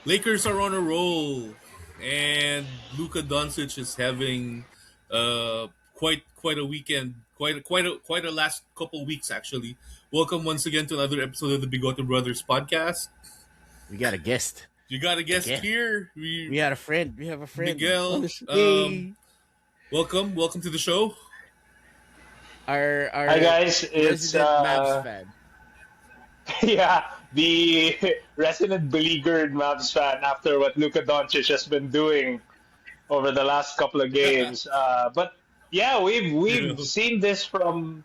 Lakers are on a roll, and Luka Doncic is having quite a weekend, quite a last couple weeks actually. Welcome once again to another episode of the Bigoto Brothers podcast. We got a guest You got a guest again. here, We had a friend. We have a friend on Miguel. the hey. Welcome to the show. Our Hi our guys, it's resident Mavs fan. yeah, the resident beleaguered Mavs fan after what Luka Doncic has been doing over the last couple of games. But yeah, we've You seen this from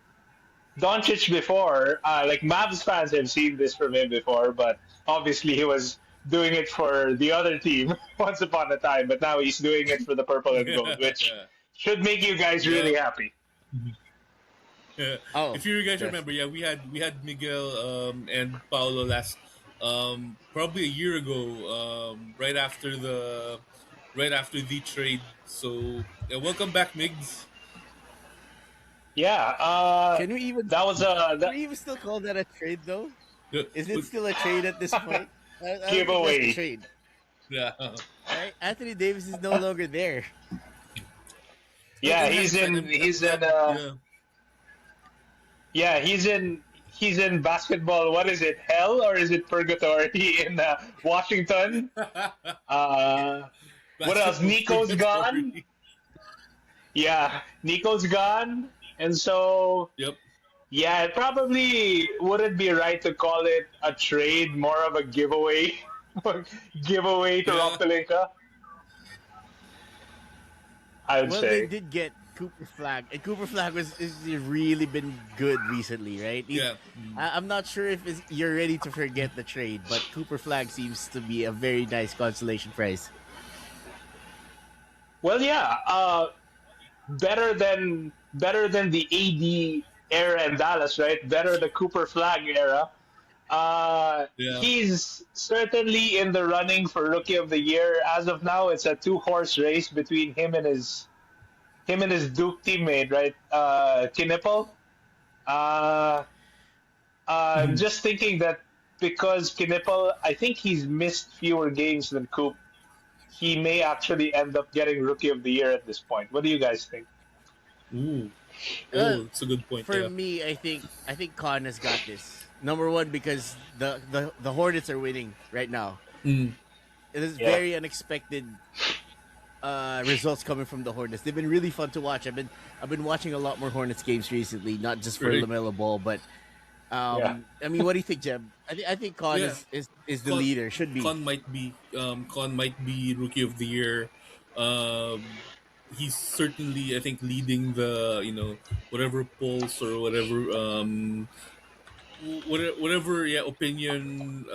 Doncic before. Like Mavs fans have seen this from him before, but obviously he was doing it for the other team once upon a time. But now he's doing it for the purple and gold, which know. should make you guys Yeah. really happy. Oh, If you guys yes. remember, yeah, we had Miguel and Paolo last probably a year ago, right after the trade. So yeah, welcome back, Migz. Yeah, Can we even that was can we even still call that a trade though? Yeah, Is it still a trade at this point? I don't think that's a giveaway. trade. yeah, Right? Anthony Davis is no longer there. but Yeah, in hindsight, I mean, yeah, he's in basketball. What is it? Hell or is it purgatory in Washington? What else? basketball Nico's gone. purgatory. Yeah, Nico's gone, and so Yep. yeah, it probably wouldn't be right to call it a trade, more of a giveaway. Giveaway to Rob Yeah. Pelinka, I would Well, they say. did get Cooper Flag, and Cooper Flag is really been good recently, right? Yeah. I'm not sure if you're ready to forget the trade, but Cooper Flag seems to be a very nice consolation prize. Well, yeah, better than the AD era in Dallas, right? Better the Cooper Flag era. Yeah. He's certainly in the running for Rookie of the Year. As of now, it's a two-horse race between him and his Duke teammate, right? Knipple. Uh, I'm Mhm. just thinking that because Knipple, I think he's missed fewer games than Coop. He may actually end up getting Rookie of the Year at this point. What do you guys think? Ooh. Uh, Oh, it's a good point. for Yeah. me, I think Con has got this. Number one, because the Hornets are winning right now. Mm. It is Yeah, very unexpected results coming from the Hornets. They've been really fun to watch. I've been watching a lot more Hornets games recently, not just for Right. Lamelo Ball, but yeah. I mean, what do you think, Jeb? I think Con Yeah. is the Con, leader. Should be. Con might be rookie of the year. He's certainly, I think, leading the whatever polls or whatever whatever yeah opinion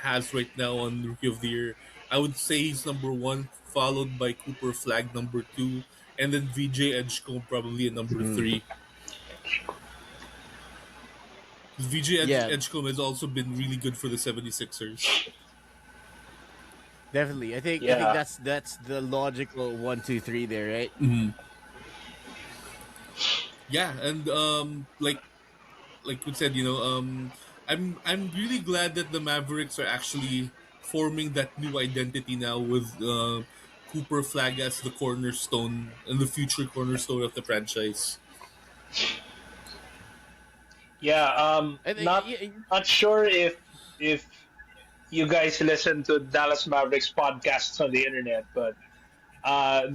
has right now on rookie of the year. I would say he's number one, followed by Cooper Flag number two, and then VJ Edgecombe probably at number Mm, three. VJ yeah, Edgecombe has also been really good for the 76ers. definitely. I think Yeah. that's the logical 1, 2, 3 there, right? Mhm. Yeah, and like we said, I'm really glad that the Mavericks are actually forming that new identity now with Cooper Flag as the cornerstone and the future cornerstone of the franchise. Yeah, I think not sure if you guys listen to Dallas Mavericks podcasts on the internet, but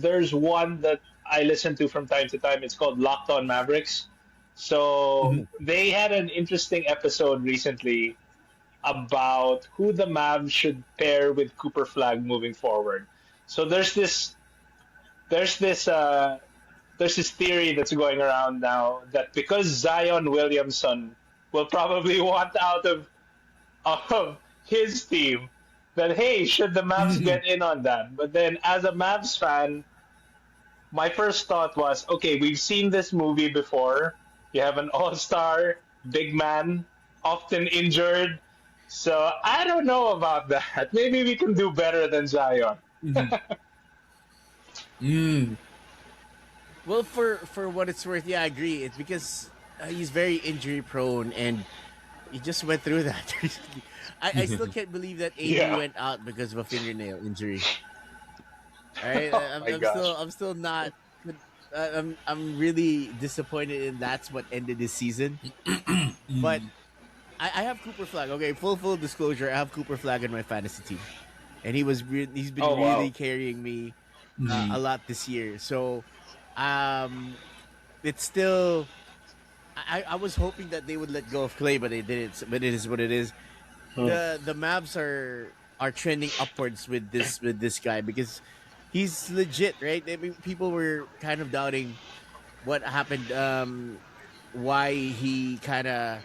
there's one that I listen to from time to time. It's called Locked On Mavericks. So Mhm. they had an interesting episode recently about who the Mavs should pair with Cooper Flag moving forward. So there's this there's this theory that's going around now that because Zion Williamson will probably want out of his team, that hey, should the Mavs get in on that? But then as a Mavs fan, my first thought was, okay, we've seen this movie before. You have an all-star, big man, often injured. So I don't know about that. Maybe we can do better than Zion. Mhm. Mm. well, for what it's worth, yeah, I agree. It's because he's very injury prone, and he just went through that recently. I still can't believe that AD Yeah. went out because of a fingernail injury. All right, Oh my gosh. I'm still not. I'm really disappointed in that's what ended this season. But Mm, I have Cooper Flag. Okay, full disclosure. I have Cooper Flag in my fantasy team, and he's been Oh really wow. carrying me a mm, lot this year. So, um, it's still. I was hoping that they would let go of Clay, but they didn't. But it is what it is. Hmm. The Mavs are trending upwards with this guy because he's legit, right? I mean, people were kind of doubting what happened, why he kind of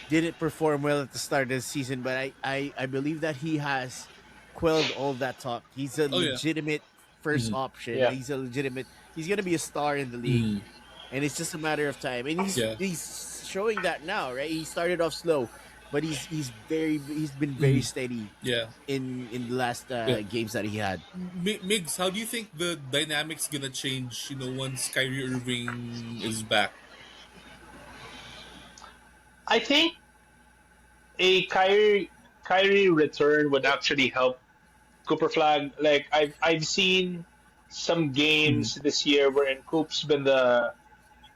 didn't perform well at the start of the season, but I believe that he has quelled all that talk. He's a oh yeah. legitimate first Mm, option. Yeah. He's a legitimate. He's gonna be a star in the league, mm, and it's just a matter of time. And yeah. he's showing that now, right? He started off slow, but he's been very Mm, steady yeah. in the last Yeah. games that he had. Migs, how do you think the dynamics gonna change? Once Kyrie Irving is back. I think a Kyrie return would actually help Cooper Flag. Like I've seen some Mm, games this year wherein Coop's been the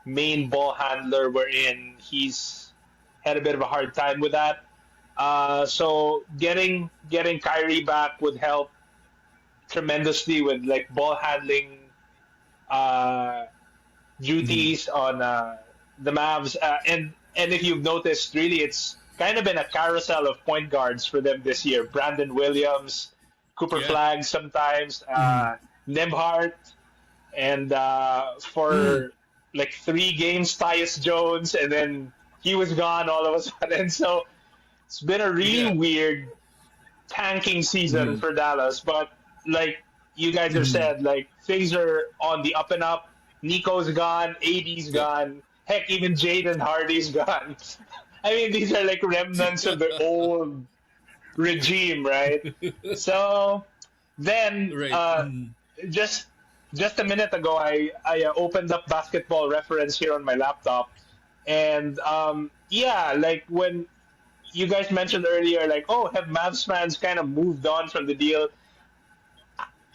main ball handler, wherein he's had a bit of a hard time with that. So getting Kyrie back would help tremendously with like ball handling uh, mm, duties on the Mavs. And if you've noticed, really, it's kind of been a carousel of point guards for them this year. Brandon Williams, Cooper yeah. Flag sometimes, Mm, Nemhart, and mm, for like 3 games, Tyus Jones, and then he was gone all of a sudden. So it's been a really yeah. weird tanking season Mm, for Dallas, but like you guys have mm, said, like things are on the up and up. Nico's gone, AD's yeah. gone, heck, even Jaden Hardy's gone. I mean, these are like remnants of the old regime, right? So then, Right. Mm, just just a minute ago, I opened up Basketball Reference here on my laptop, and yeah, like when you guys mentioned earlier, like, oh, have Mavs fans kind of moved on from the deal?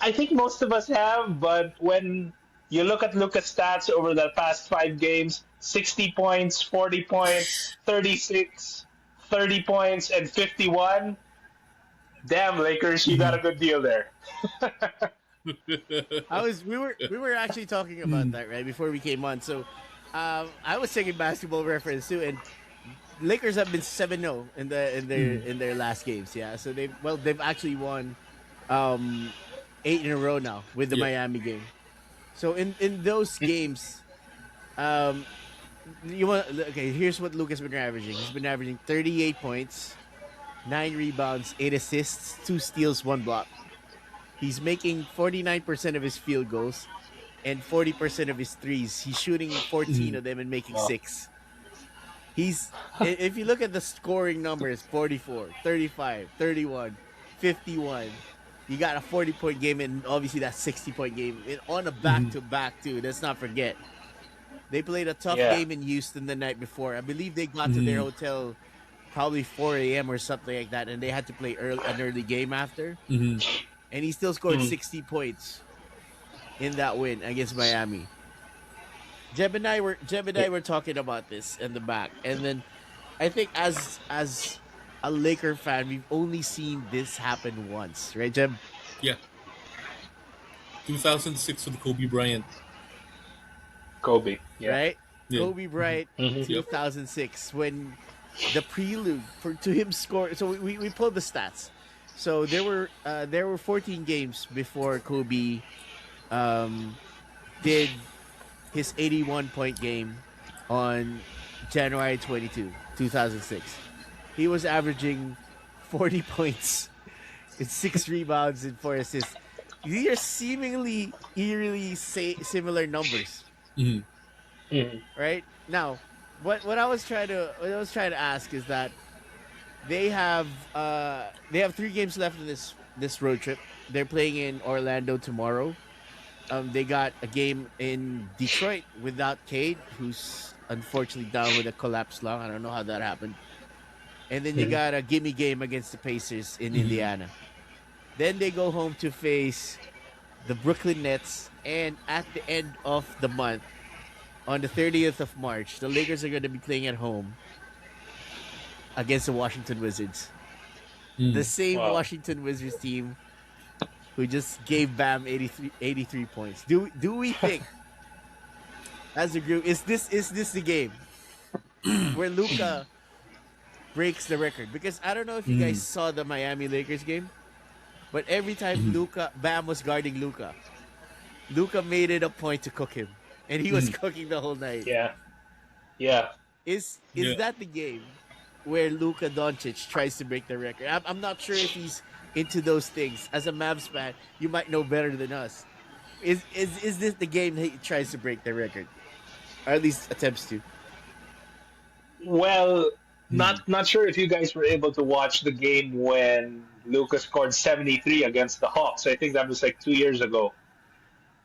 I think most of us have, but when you look at Lucas' stats over the past 5 games, 60 points, 40 points, 36, 30 points, and 51. Damn, Lakers, you got a mm, good deal there. We were actually talking about mm, that right before we came on. So, I was taking Basketball Reference too, and Lakers have been 7-0 mm, in their last games. Yeah, so they've actually won um 8 in a row now with the yeah. Miami game. So in those games, um you want okay, here's what Luke has been averaging. He's been averaging 38 points, 9 rebounds, 8 assists, 2 steals, 1 block. He's making 49% of his field goals and 40% of his threes. He's shooting 14 Mm, of them and making Oh, 6. If you look at the scoring numbers, 44, 35, 31, 51. You got a 40-point game and obviously that 60-point game and on a back mm, to back too. Let's not forget. They played a tough yeah. game in Houston the night before. I believe they got to their mm, hotel probably 4 a.m. or something like that, and they had to play an early game after. mm, And he still scored Mm. 60 points in that win against Miami. Jeb and I were talking about this in the back, and then I think as a Laker fan, we've only seen this happen once, right, Jeb? yeah. 2006 with Kobe Bryant. Kobe. Yeah. Right? Yeah. Kobe Bryant, Hmm. Yep. 2006, when the prelude for to him score. So we pulled the stats. So there were 14 games before Kobe um, did his 81-point game on January 22, 2006. He was averaging 40 points and 6 rebounds and 4 assists. These are seemingly eerily similar numbers, Mm, Hmm. right? Now, what I was trying to ask is that they have 3 games left in this road trip. They're playing in Orlando tomorrow. They got a game in Detroit without Cade, who's unfortunately down with a collapsed lung. I don't know how that happened. and then you Mhm. got a gimme game against the Pacers in Mm-hmm. Indiana. Then they go home to face the Brooklyn Nets, and at the end of the month, on the 30th of March, the Lakers are going to be playing at home against the Washington Wizards. The Mm. same Wow. Washington Wizards team who just gave Bam 83 points. Do we think as a group is this the game where Luca breaks the record? Because I don't know if you guys Mm. saw the Miami Lakers game, but every time Mm. Luca Bam was guarding Luca, Luca made it a point to cook him, and he was Mm. cooking the whole night. Yeah. Yeah. Is Yeah. that the game where Luka Doncic tries to break the record? I'm not sure if he's into those things. As a Mavs fan, you might know better than us. Is this the game that he tries to break the record, or at least attempts to? Well, Mm. not sure if you guys were able to watch the game when Lucas scored 73 against the Hawks. I think that was like 2 years ago.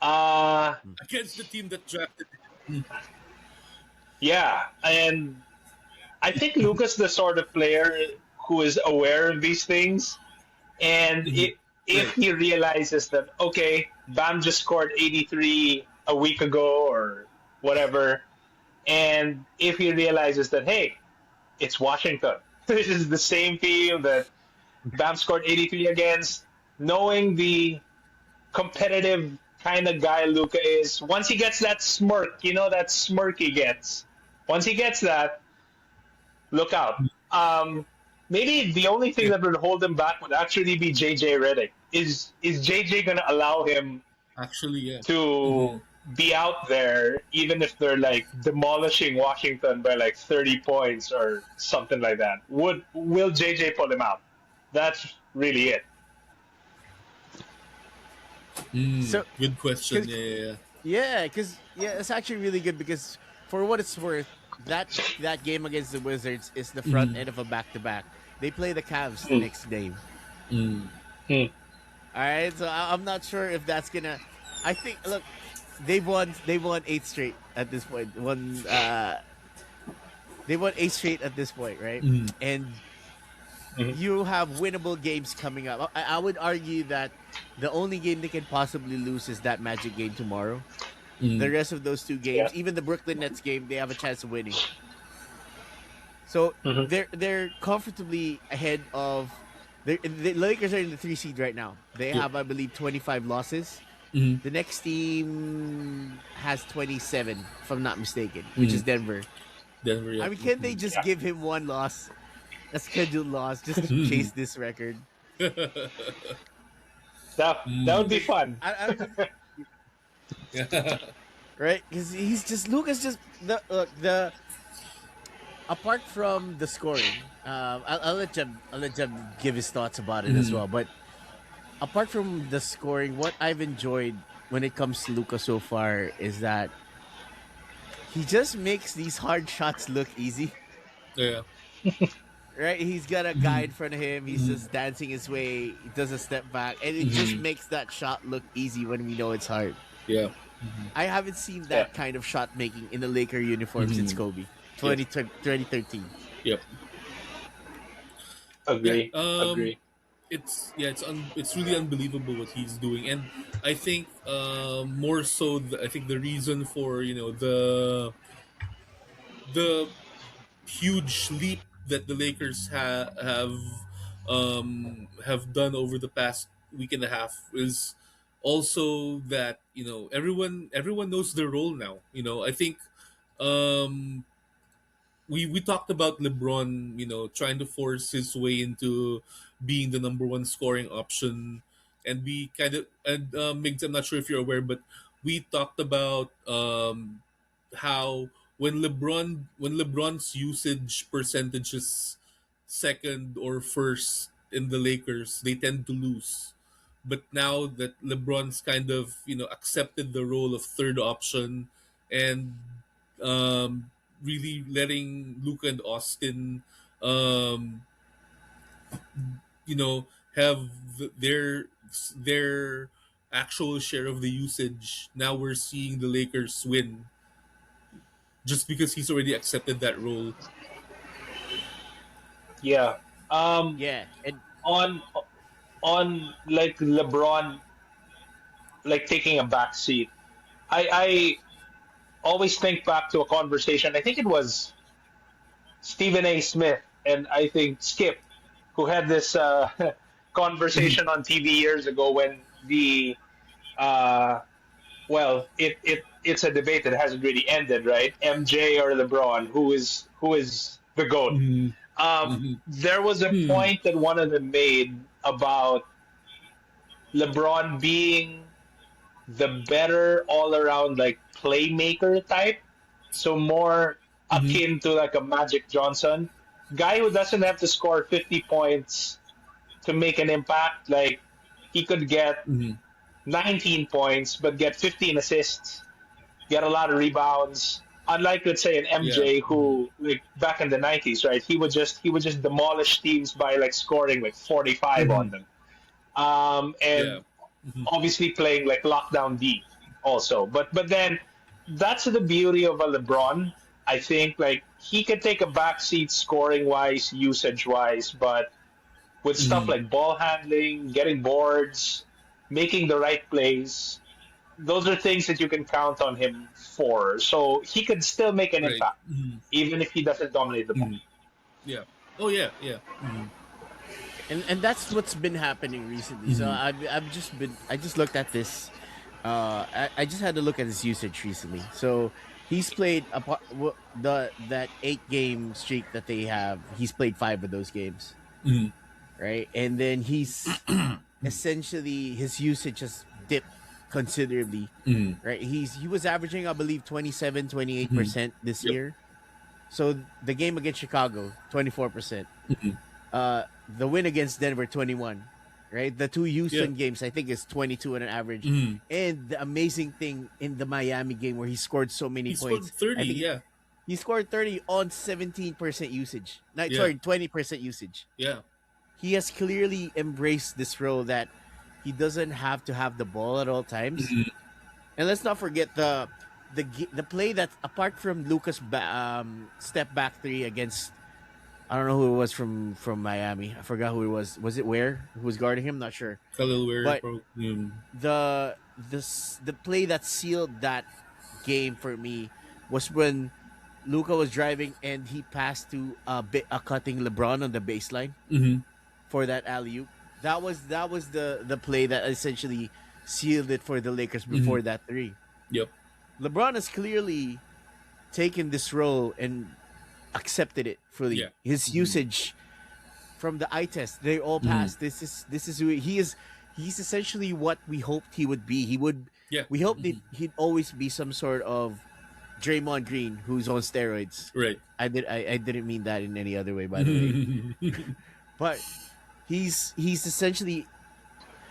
Uh Against the team that drafted him. yeah, and I think Lucas the sort of player who is aware of these things, and Mm. if Right. he realizes that okay, Bam just scored 83 a week ago or whatever, and if he realizes that hey, it's Washington. This is the same team that Bam scored 83 against, knowing the competitive kind of guy Luca is. Once he gets that smirk, that smirk he gets. Once he gets that, look out. Maybe the only thing Yeah. that would hold him back would actually be JJ Redick. Is JJ going to allow him Actually, yeah. Mm-hmm. to be out there even if they're like demolishing Washington by like 30 points or something like that? Will JJ pull him out? That's really it. Mm. So, Good question. cause, Yeah, yeah, yeah. yeah, it's actually really good because for what it's worth, that game against the Wizards is the front Mm. end of a back to back. They play the Cavs the Hmm. next game. Mm. Hmm. All right, so I'm not sure if that's gonna. I think look, they won eight straight at this point. They won eight straight at this point, right? Mm. And Mhm. you have winnable games coming up. I would argue that the only game they can possibly lose is that Magic game tomorrow. The Mm. rest of those two Yeah. games, even the Brooklyn Nets game, they have a chance of winning. So Hmm. they're comfortably ahead of. The Lakers are in the 3 seed right now. They Yep. have, I believe, 25 losses. Mm. The next team has 27, if I'm not mistaken, which is Mm. Denver. Denver, I yeah. mean, can't they just Yeah. give him one loss, a scheduled loss, just to chase this record? That would be Mm. fun. I don't just, Yeah. right? Because he's just Lucas. Just the apart from the scoring, I'll let Jem give his thoughts about it as Mm. well. But apart from the scoring, what I've enjoyed when it comes to Luca so far is that he just makes these hard shots look easy. Yeah. Right? He's got a guy in front of him. He's just dancing his way. He does a step back, and it just Mhm. makes that shot look easy when we know it's hard. Yeah. I haven't seen Yeah. that kind of shot making in the Laker uniform since Kobe, Yep. 2013. Yep. Yeah. Agree. Agree. It's really unbelievable what he's doing, and I think more so. I think the reason for the huge leap that the Lakers have done over the past week and a half is also that everyone knows their role now. I think um, we talked about LeBron, trying to force his way into being the number one scoring option, and we kind of and Migz, I'm not sure if you're aware, but we talked about how when LeBron's usage percentage is second or first in the Lakers, they tend to lose. But now that LeBron's kind of accepted the role of third option and um, really letting Luca and Austin, um, you know, have their actual share of the usage. Now we're seeing the Lakers win just because he's already accepted that role. Yeah. Um, Yeah, and on on like LeBron like taking a back seat. I always think back to a conversation. I think it was Stephen A. Smith and I think Skip who had this conversation on TV years ago when the uh, well, it's a debate that hasn't really ended, right? MJ or LeBron, who is the goat? Mm-hmm. Mm-hmm. There was a Hmm. point that one of them made about LeBron being the better all around like playmaker type, so more Mm-hmm. akin to like a Magic Johnson guy who doesn't have to score 50 points to make an impact. Like he could get Mm-hmm. 19 points but get 15 assists, get a lot of rebounds. Unlike let's say an Yeah. MJ Mm-hmm. who like back in the 90s, right? He would just demolish teams by like scoring like 45 Mm-hmm. on them. Yeah. And Mm-hmm. obviously playing like lockdown D also. But then that's the beauty of a LeBron. I think like he can take a backseat scoring wise, usage wise, but with stuff Mm-hmm. like ball handling, getting boards, making the right plays, those are things that you can count on him for. So he can still make an Right. impact, Mm-hmm. even if he doesn't dominate the ball. Mm-hmm. Yeah. Oh yeah. Yeah. Mm-hmm. and that's what's been happening recently. So Mm-hmm. I just looked at this. I just had to look at his usage recently. So he's played the that 8 game streak that they have. He's played 5 of those games, Mm-hmm. right? And then he's essentially his usage has dipped considerably, Mm-hmm. right? He was averaging, I believe, 27, Mm-hmm. 28% this Yep. year. So the game against Chicago, 24%. Mm-hmm. The win against Denver, 21. Right, the 2 Yeah. Houston games, I think, is 22 on an average. Mm-hmm. And the amazing thing in the Miami game where he scored so many He scored points, I 30. think Yeah. he scored 30 on 17% usage. No, Yeah. sorry, 20% usage. Yeah. He has clearly embraced this role that he doesn't have to have the ball at all times. Mm-hmm. And let's not forget the play that apart from Lucas step back three against, I don't know who it was from Miami. I forgot who it was. Was it Ware who was guarding him? Not sure. Khalil Ware. But Probably. the play that sealed that game for me was when Luca was driving and he passed to a cutting LeBron on the baseline Mm-hmm. for that alley oop. That was the play that essentially sealed it for the Lakers Mm-hmm. before that three. Yep. LeBron has clearly taken this role and accepted it Yeah. fully. His Mm-hmm. usage from the eye test, they all Mm-hmm. passed. This is who he is. He's essentially what we hoped he would be. He would. Yeah. We hoped that Mm-hmm. he'd always be some sort of Draymond Green who's on steroids. Right. I didn't mean that in any other way, by the way. But he's essentially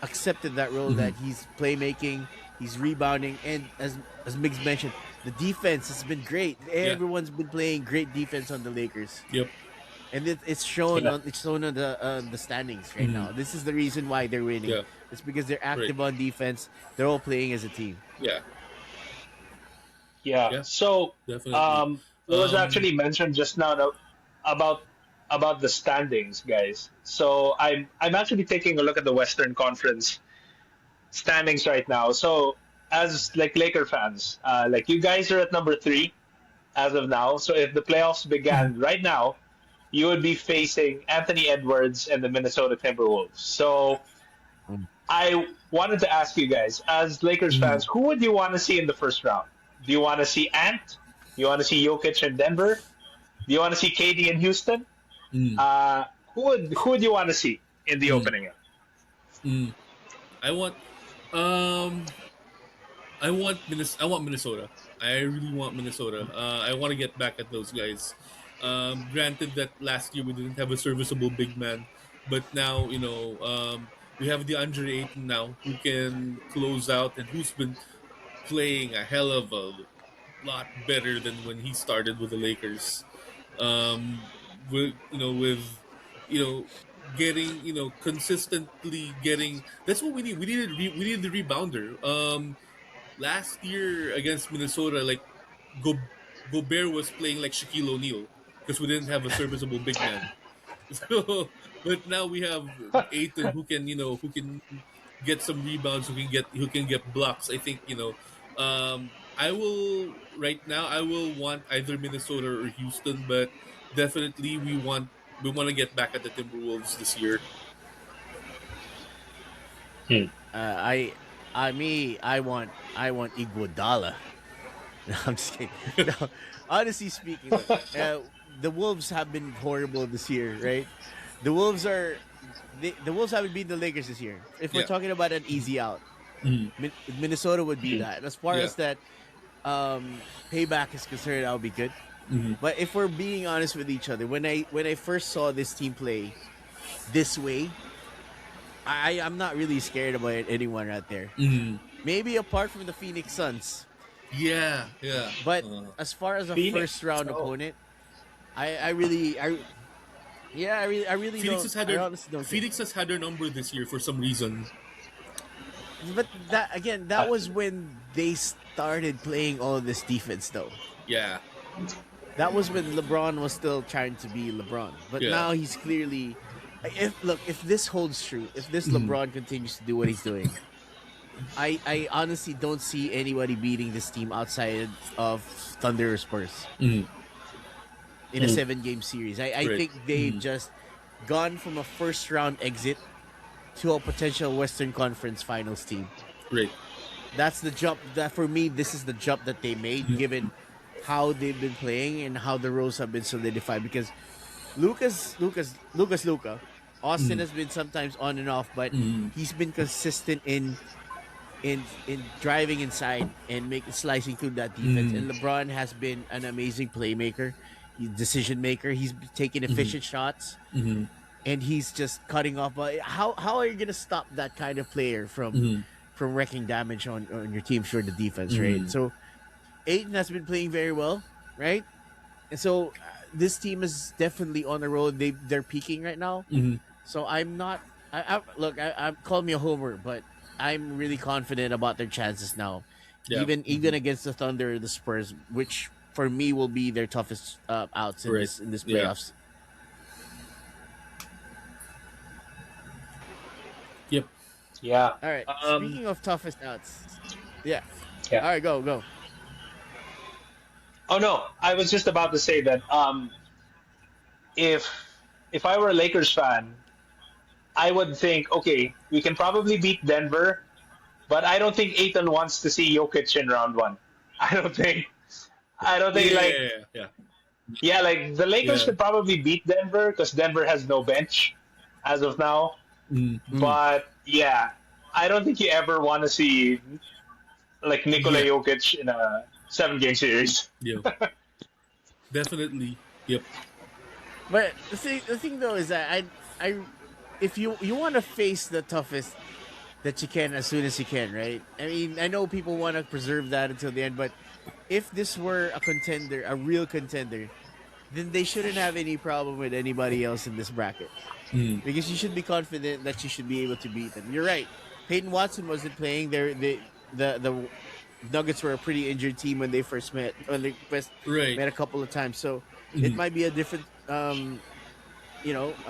accepted that role that he's playmaking, he's rebounding, and as Miggs mentioned, the defense has been great. Yeah. Everyone's been playing great defense on the Lakers, Yep. and Yeah. it's shown on the standings right Mhm. now. This is the reason why they're winning. Yeah. It's because they're Right. active on defense. They're all playing as a team. Yeah. Yeah. Yeah. So Definitely. it was Um. actually mentioned just now about about the standings, guys. So I'm actually taking a look at the Western Conference standings right now. So as like Laker fans, like you guys are at number 3 as of now. So if the playoffs began right now, you would be facing Anthony Edwards and the Minnesota Timberwolves. So Mm. I wanted to ask you guys, as Lakers Mhm. fans, who would you want to see in the first round? Do you want to see Ant? Do you want to see Jokic in Denver? Do you want to see KD in Houston? Mm. Who would you want to see in the Mm. opening? Mm. I want. Um. I want Minnesota. I really want Minnesota. I want to get back at those guys. Granted that last year we didn't have a serviceable big man, but now we have the Andre Ayton now who can close out and who's been playing a hell of a lot better than when he started with the Lakers. With you know getting consistently getting, that's what we need. We needed the rebounder. Last year against Minnesota, like Gobert was playing like Shaquille O'Neal because we didn't have a serviceable big man. So, but now we have Aiton who can, who can get some rebounds, who can get blocks. I think, I will right now. I will want either Minnesota or Houston, but definitely we want to get back at the Timberwolves this year. Hmm. I I want Iguodala. No, I'm just kidding. No, honestly speaking, look, the Wolves have been horrible this year, right? The Wolves are the Wolves haven't beaten the Lakers this year. If we're Yeah. talking about an easy out, Mhm. Minnesota would be that. As far Yeah. as that payback is concerned, I'll be good. Hmm. But if we're being honest with each other, when I first saw this team play this way, I'm not really scared about anyone out there. Hmm. Maybe apart from the Phoenix Suns. Yeah. Yeah. But Uh, as far as a Phoenix. first round Oh. opponent, I really Phoenix don't. has had I their honestly don't care. Phoenix has had their number this year for some reason. But that again, that Uh, was when they started playing all of this defense, though. Yeah. That was when LeBron was still trying to be LeBron. But Yeah. now he's clearly. If this holds true, if this Mhm. LeBron continues to do what he's doing, I honestly don't see anybody beating this team outside of Thunder or Spurs Mhm. in a Mm. 7-game series. I Right. think they've Mhm. just gone from a first round exit to a potential Western Conference Finals team. Right. That's the jump. That for me, this is the jump that they made, Mhm. given how they've been playing and how the roles have been solidified. Because Luca, Austin Mhm. has been sometimes on and off, but Mhm. he's been consistent in driving inside and slicing through that defense. Mhm. And LeBron has been an amazing playmaker, decision maker. He's taking efficient shots Mhm. and he's just cutting off. But how are you gonna stop that kind of player Mhm. from wrecking damage on your team for the defense, right? Mhm. So Aiden has been playing very well, right? And so this team is definitely on the road. They're peaking right now. Mhm. So I'm not. Look. I'm call me a homer, but I'm really confident about their chances now. Yeah. Even against the Thunder, or the Spurs, which for me will be their toughest outs in Right. this Yeah. playoffs. Yep. Yeah. All right. Um. Speaking of toughest outs, yeah. All Yeah. right, go. Oh no, I was just about to say that. If if I were a Lakers fan, I would think, okay, we can probably beat Denver, but I don't think Aiton wants to see Jokic in round one. I don't think. I don't think like Yeah. Yeah. yeah, like the Lakers Yeah. could probably beat Denver because Denver has no bench as of now. Mhm. Mm. But yeah, I don't think you ever want to see like Nikola Yeah. Jokic in a 7 game series. Yeah. Definitely. Yep. But the thing though is that I if you want to face the toughest that you can as soon as you can, right? I mean, I know people want to preserve that until the end, but if this were a contender, a real contender, then they shouldn't have any problem with anybody else in this bracket Mhm. because you should be confident that you should be able to beat them. You're right. Peyton Watson wasn't playing. The Nuggets were a pretty injured team when they first met. When they first Right. met a couple of times, so it Mhm. might be a different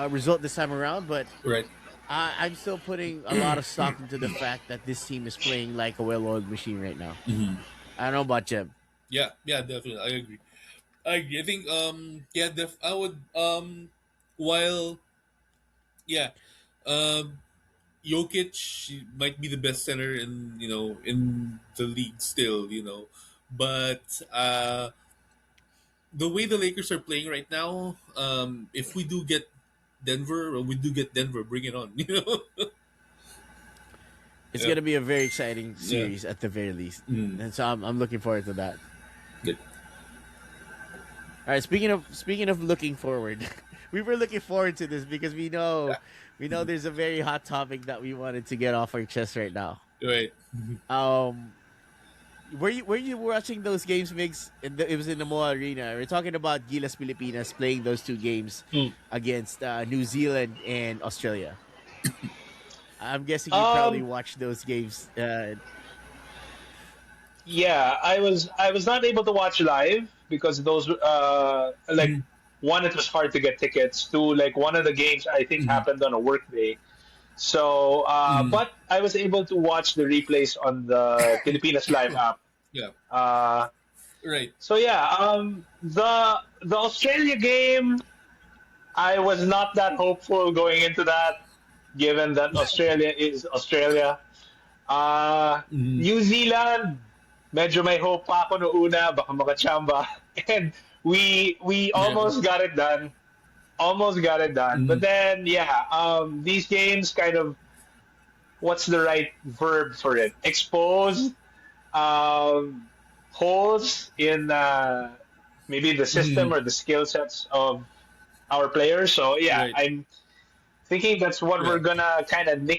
result this time around. But Right. I'm still putting a lot of stock into the fact that this team is playing like a well-oiled machine right now. Mhm. I don't know about Jeb. Yeah. Yeah. Definitely. I agree. I agree. I think. Yeah. I would. While. Yeah. Um. Jokic might be the best center in the league still. But the way the Lakers are playing right now, if we do get Denver, or we do get Denver, bring it on. It's Yeah. gonna be a very exciting Yeah. series at the very least, Mm. and so I'm looking forward to that. Good. All right, speaking of looking forward, we were looking forward to this because we know there's a very hot topic that we wanted to get off our chest right now. Right. Um, were you watching those games, Migz? It was in the Moa Arena. We're talking about Gilas Pilipinas playing those two games Hmm. against New Zealand and Australia. I'm guessing you probably Um, watched those games. yeah, I was not able to watch live because those like Mhm. one, it was hard to get tickets. Two, like one of the games I think Mm-hmm. happened on a work day. So, Mm-hmm. but I was able to watch the replays on the Pilipinas Live app. Yeah. Uh, Right. so yeah, the Australia game, I was not that hopeful going into that, given that Australia is Australia. Mm-hmm. New Zealand, medyo may hope pa ako noong una, baka makachamba. And we Yeah. almost got it done. Almost got it done. But Mm-hmm. then, yeah, these games kind of, what's the right verb for it? Exposed um, holes in maybe the Mm-hmm. system or the skill sets of our players. So yeah, Right. I'm thinking that's what we're Yeah. gonna kind of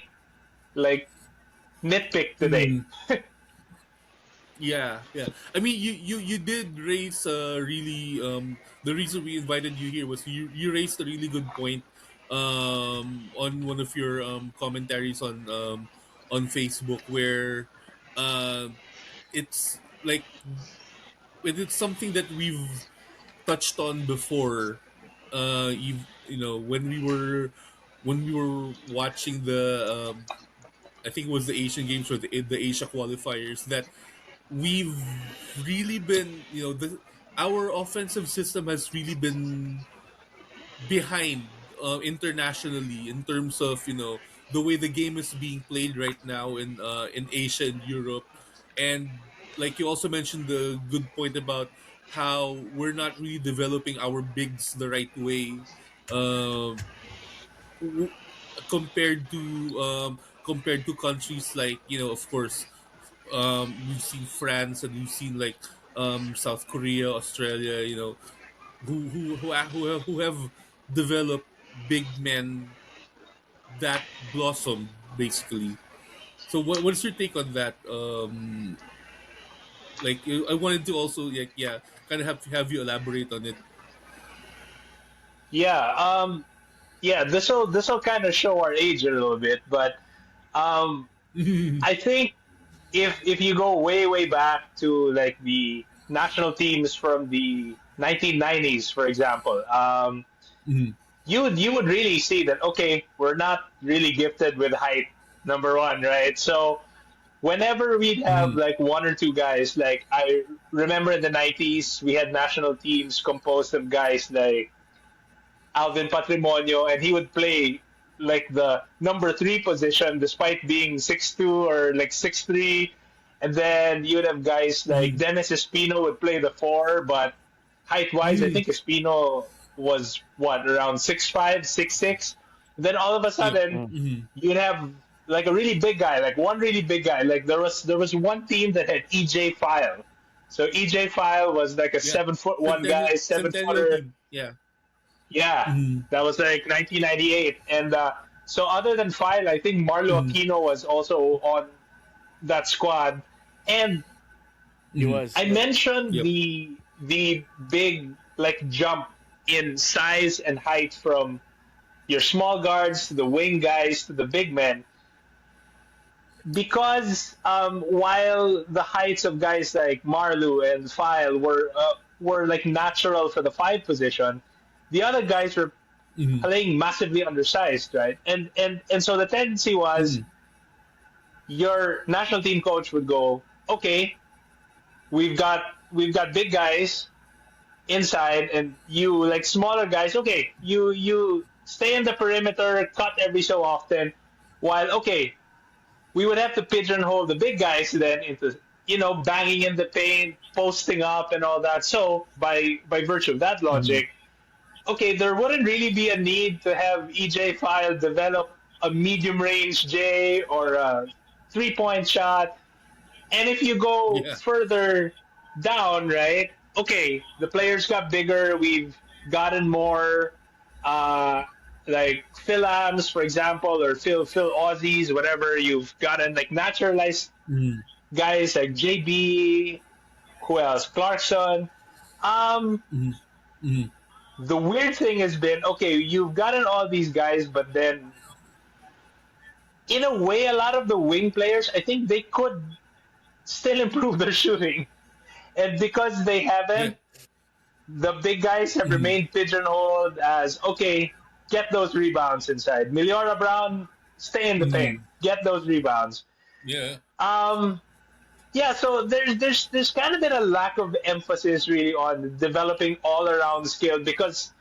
like nitpick today. Mm-hmm. Yeah, yeah. I mean, you did raise really the reason we invited you here was you raised a really good point on one of your commentaries on Facebook where uh it's like it's something that we've touched on before you know when we were watching the I think it was the Asian games or the Asia qualifiers that we've really been our offensive system has really been behind internationally in terms of the way the game is being played right now in Asia and Europe. And like you also mentioned the good point about how we're not really developing our bigs the right way, um, w- compared to countries like of course we've seen France and we've seen like South Korea, Australia, who have developed big men that blossomed basically. So what's your take on that? Like I wanted to also like kind of have you elaborate on it. Yeah, yeah. This will kind of show our age a little bit, but um, I think if you go way back to like the national teams from the 1990s, for example, Mhm, you would really see that okay, we're not really gifted with height. Number one, right? So whenever we'd have mhm, like one or two guys, like I remember in the 90s, we had national teams composed of guys like Alvin Patrimonio, and he would play like the number three position despite being 6'2" or like 6'3". And then you would have guys like mhm, Dennis Espino would play the four, but height wise, I mhm. think Espino was what, around 6'5", 6'6". Then all of a Yep. sudden, Mm. Mhm. you'd have like a really big guy, like one really big guy. Like there was one team that had EJ File. So EJ File was like a Yeah. 7 foot one guy, Centennial seven Centennial footer. team. Yeah. Yeah, Mhm, that was like 1998. And so other than File, I think Marlo mhm, Aquino was also on that squad. And He mhm. was, I yeah. mentioned Yep. the big like jump in size and height from your small guards to the wing guys to the big men because while the heights of guys like Marlu and File were like natural for the five position, the other guys were Mhm, playing massively undersized, right? And so the tendency was mhm, your national team coach would go, okay, we've got we've got big guys inside, and you like smaller guys. Okay, you stay in the perimeter, cut every so often. While okay, we would have to pigeonhole the big guys then into banging in the paint, posting up, and all that. So by virtue of that mhm. logic, okay, there wouldn't really be a need to have EJ File develop a medium range J or a 3 point shot. And if you go Yeah. further down, right? Okay, the players got bigger. We've gotten more, uh, like Philams, for example, or Phil Aussies, whatever. You've gotten like naturalized Mhm, guys like JB. Who else? Clarkson. Um, mhm, mhm. the weird thing has been okay. You've gotten all these guys, but then in a way, a lot of the wing players, I think they could still improve their shooting, and because they Yeah. haven't, The big guys have Mhm. remained pigeonholed as okay, get those rebounds inside. Miliora Brown, stay in the paint, Mhm. get those rebounds. Yeah. Um, yeah, so there's kind of been a lack of emphasis really on developing all around skill because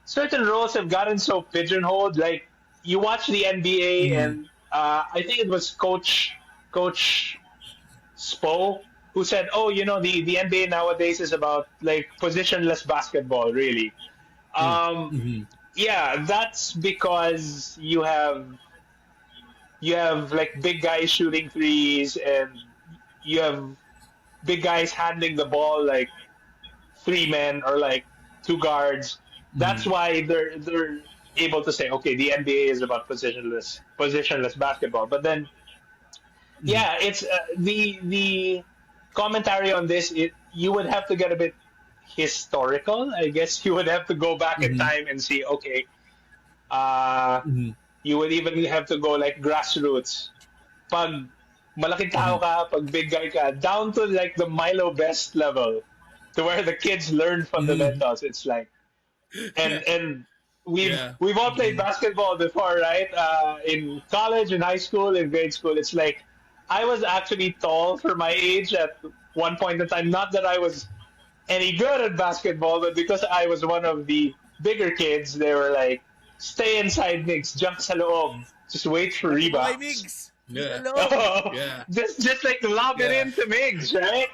certain roles have gotten so pigeonholed. Like you watch the NBA, Mhm. and I think it was Coach Spo who said, "Oh, the NBA nowadays is about like positionless basketball, really." Um, Mhm. yeah, that's because you have like big guys shooting threes, and you have big guys handling the ball like three men or like two guards. That's Mhm. why they're able to say, okay, the NBA is about positionless basketball. But then, Mhm. yeah, it's the commentary on this. You would have to get a bit historical, I guess. You would have to go back in Mhm. time and see, okay, uh, Mhm. you would even have to go like grassroots. Pag malaking tao Mhm. ka, pag big guy ka, down to like the Milo Best level, to where the kids learn Mhm. fundamentals. It's like, and we've Yeah. we've all played Mhm. basketball before, right? In college, in high school, in grade school. It's like I was actually tall for my age at one point in time. Not that I was any good at basketball, but because I was one of the bigger kids, they were like, "Stay inside, Migz, jump sa loob, just wait for My boy rebounds." Migz. Yeah. Hello. Yeah. just like lob it Yeah. into Migz, right?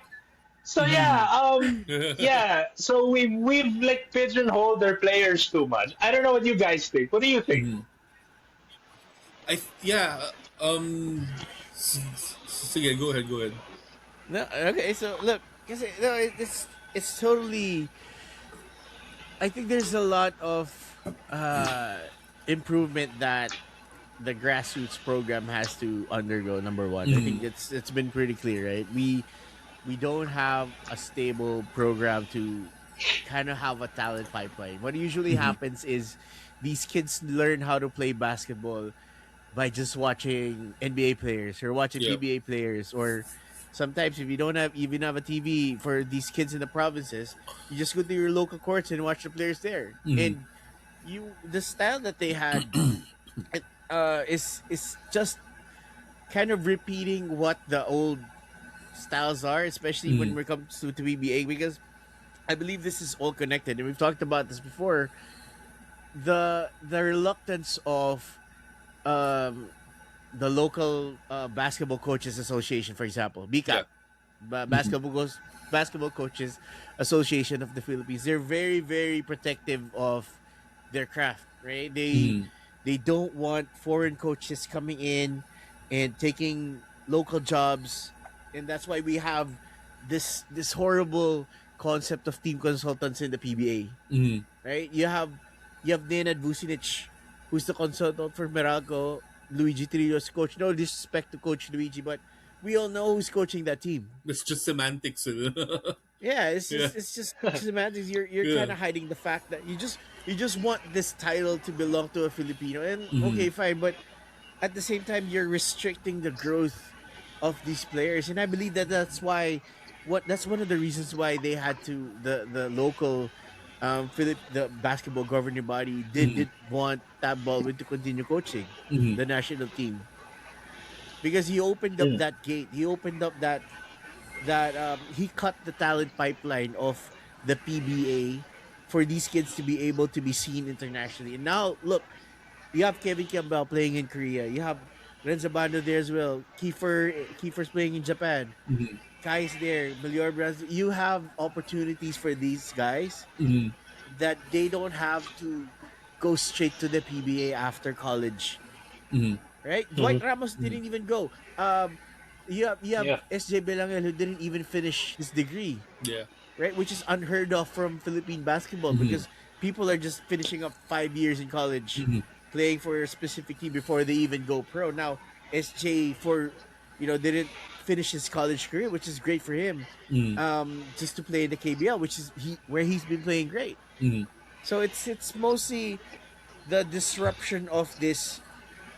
So yeah, Mhm. yeah. So we've like pigeonholed their players too much. I don't know what you guys think. What do you think? Mhm. Yeah. Sige, go ahead. Go ahead. No, okay. So look, kasi no, it's totally. I think there's a lot of uh, improvement that the grassroots program has to undergo. Number one, I think Mhm. it's been pretty clear, right? We don't have a stable program to kind of have a talent pipeline. What usually Mhm. happens is these kids learn how to play basketball by just watching NBA players or watching Yep. PBA players, or sometimes if you don't have even have a TV for these kids in the provinces, you just go to your local courts and watch the players there. Mhm. And the style that they had is just kind of repeating what the old styles are, especially when Mhm. it comes to PBA, because I believe this is all connected, and we've talked about this before. The reluctance of um, the local basketball coaches association, for example, Yeah. BCAP, Mhm. basketball coaches association of the Philippines. They're very very protective of their craft, right? Mhm. They don't want foreign coaches coming in and taking local jobs, and that's why we have this horrible concept of team consultants in the Mhm. PBA, right? You have Nenad Vucinic, who's the consultant for Meralco. Luigi Trillo's coach. No disrespect to Coach Luigi, but we all know who's coaching that team. It's just semantics. Yeah, Yeah. it's just semantics. You're Yeah. kind of hiding the fact that you just want this title to belong to a Filipino, and Mhm. okay, fine, but at the same time you're restricting the growth of these players, and I believe that that's one of the reasons why they had to the local the basketball governing body Mhm. did want Tab Baldwin to continue coaching Mhm. the national team, because he opened up Mm, that gate. He opened up he cut the talent pipeline of the PBA for these kids to be able to be seen internationally. And now, look, you have Kevin Campbell playing in Korea. You have Renzo Bando there as well. Kiefer's playing in Japan. Mhm. Kai's there. Melior Braz. You have opportunities for these guys Mhm. that they don't have to go straight to the PBA after college, Mhm. right? Dwight mhm, Ramos Mhm. didn't even go. You have yeah. SJ Belangel, who didn't even finish his degree, Yeah. right? Which is unheard of from Philippine basketball, Mhm. because people are just finishing up 5 years in college, Mhm. playing for a specific team before they even go pro. Now SJ didn't finish his college career, which is great for him. Mhm. Just to play in the KBL, which is where he's been playing great. Mhm. So it's mostly the disruption of this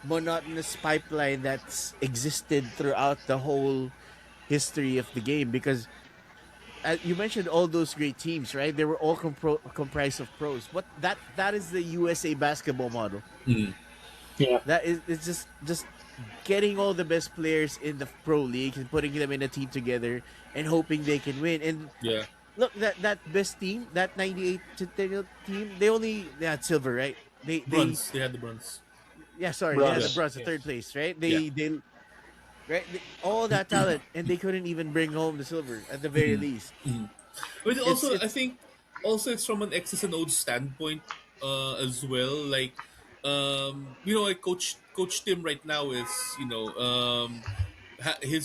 monotonous pipeline that's existed throughout the whole history of the game, because You mentioned all those great teams, right? They were all comprised of pros. What that is the USA basketball model. Mm, Yeah. That is it's just getting all the best players in the pro league and putting them in a team together and hoping they can win. And yeah, look, that best team, that 98 Centennial team, they had silver, right? They bronze. They had the bronze. yeah, sorry, they had Yeah, the Bronze. bronze, the third Yes. place, right? yeah. All that talent, and they couldn't even bring home the silver at the very least. But also, I It's think also it's from an X's and O's standpoint as well. Like, like Coach Tim right now is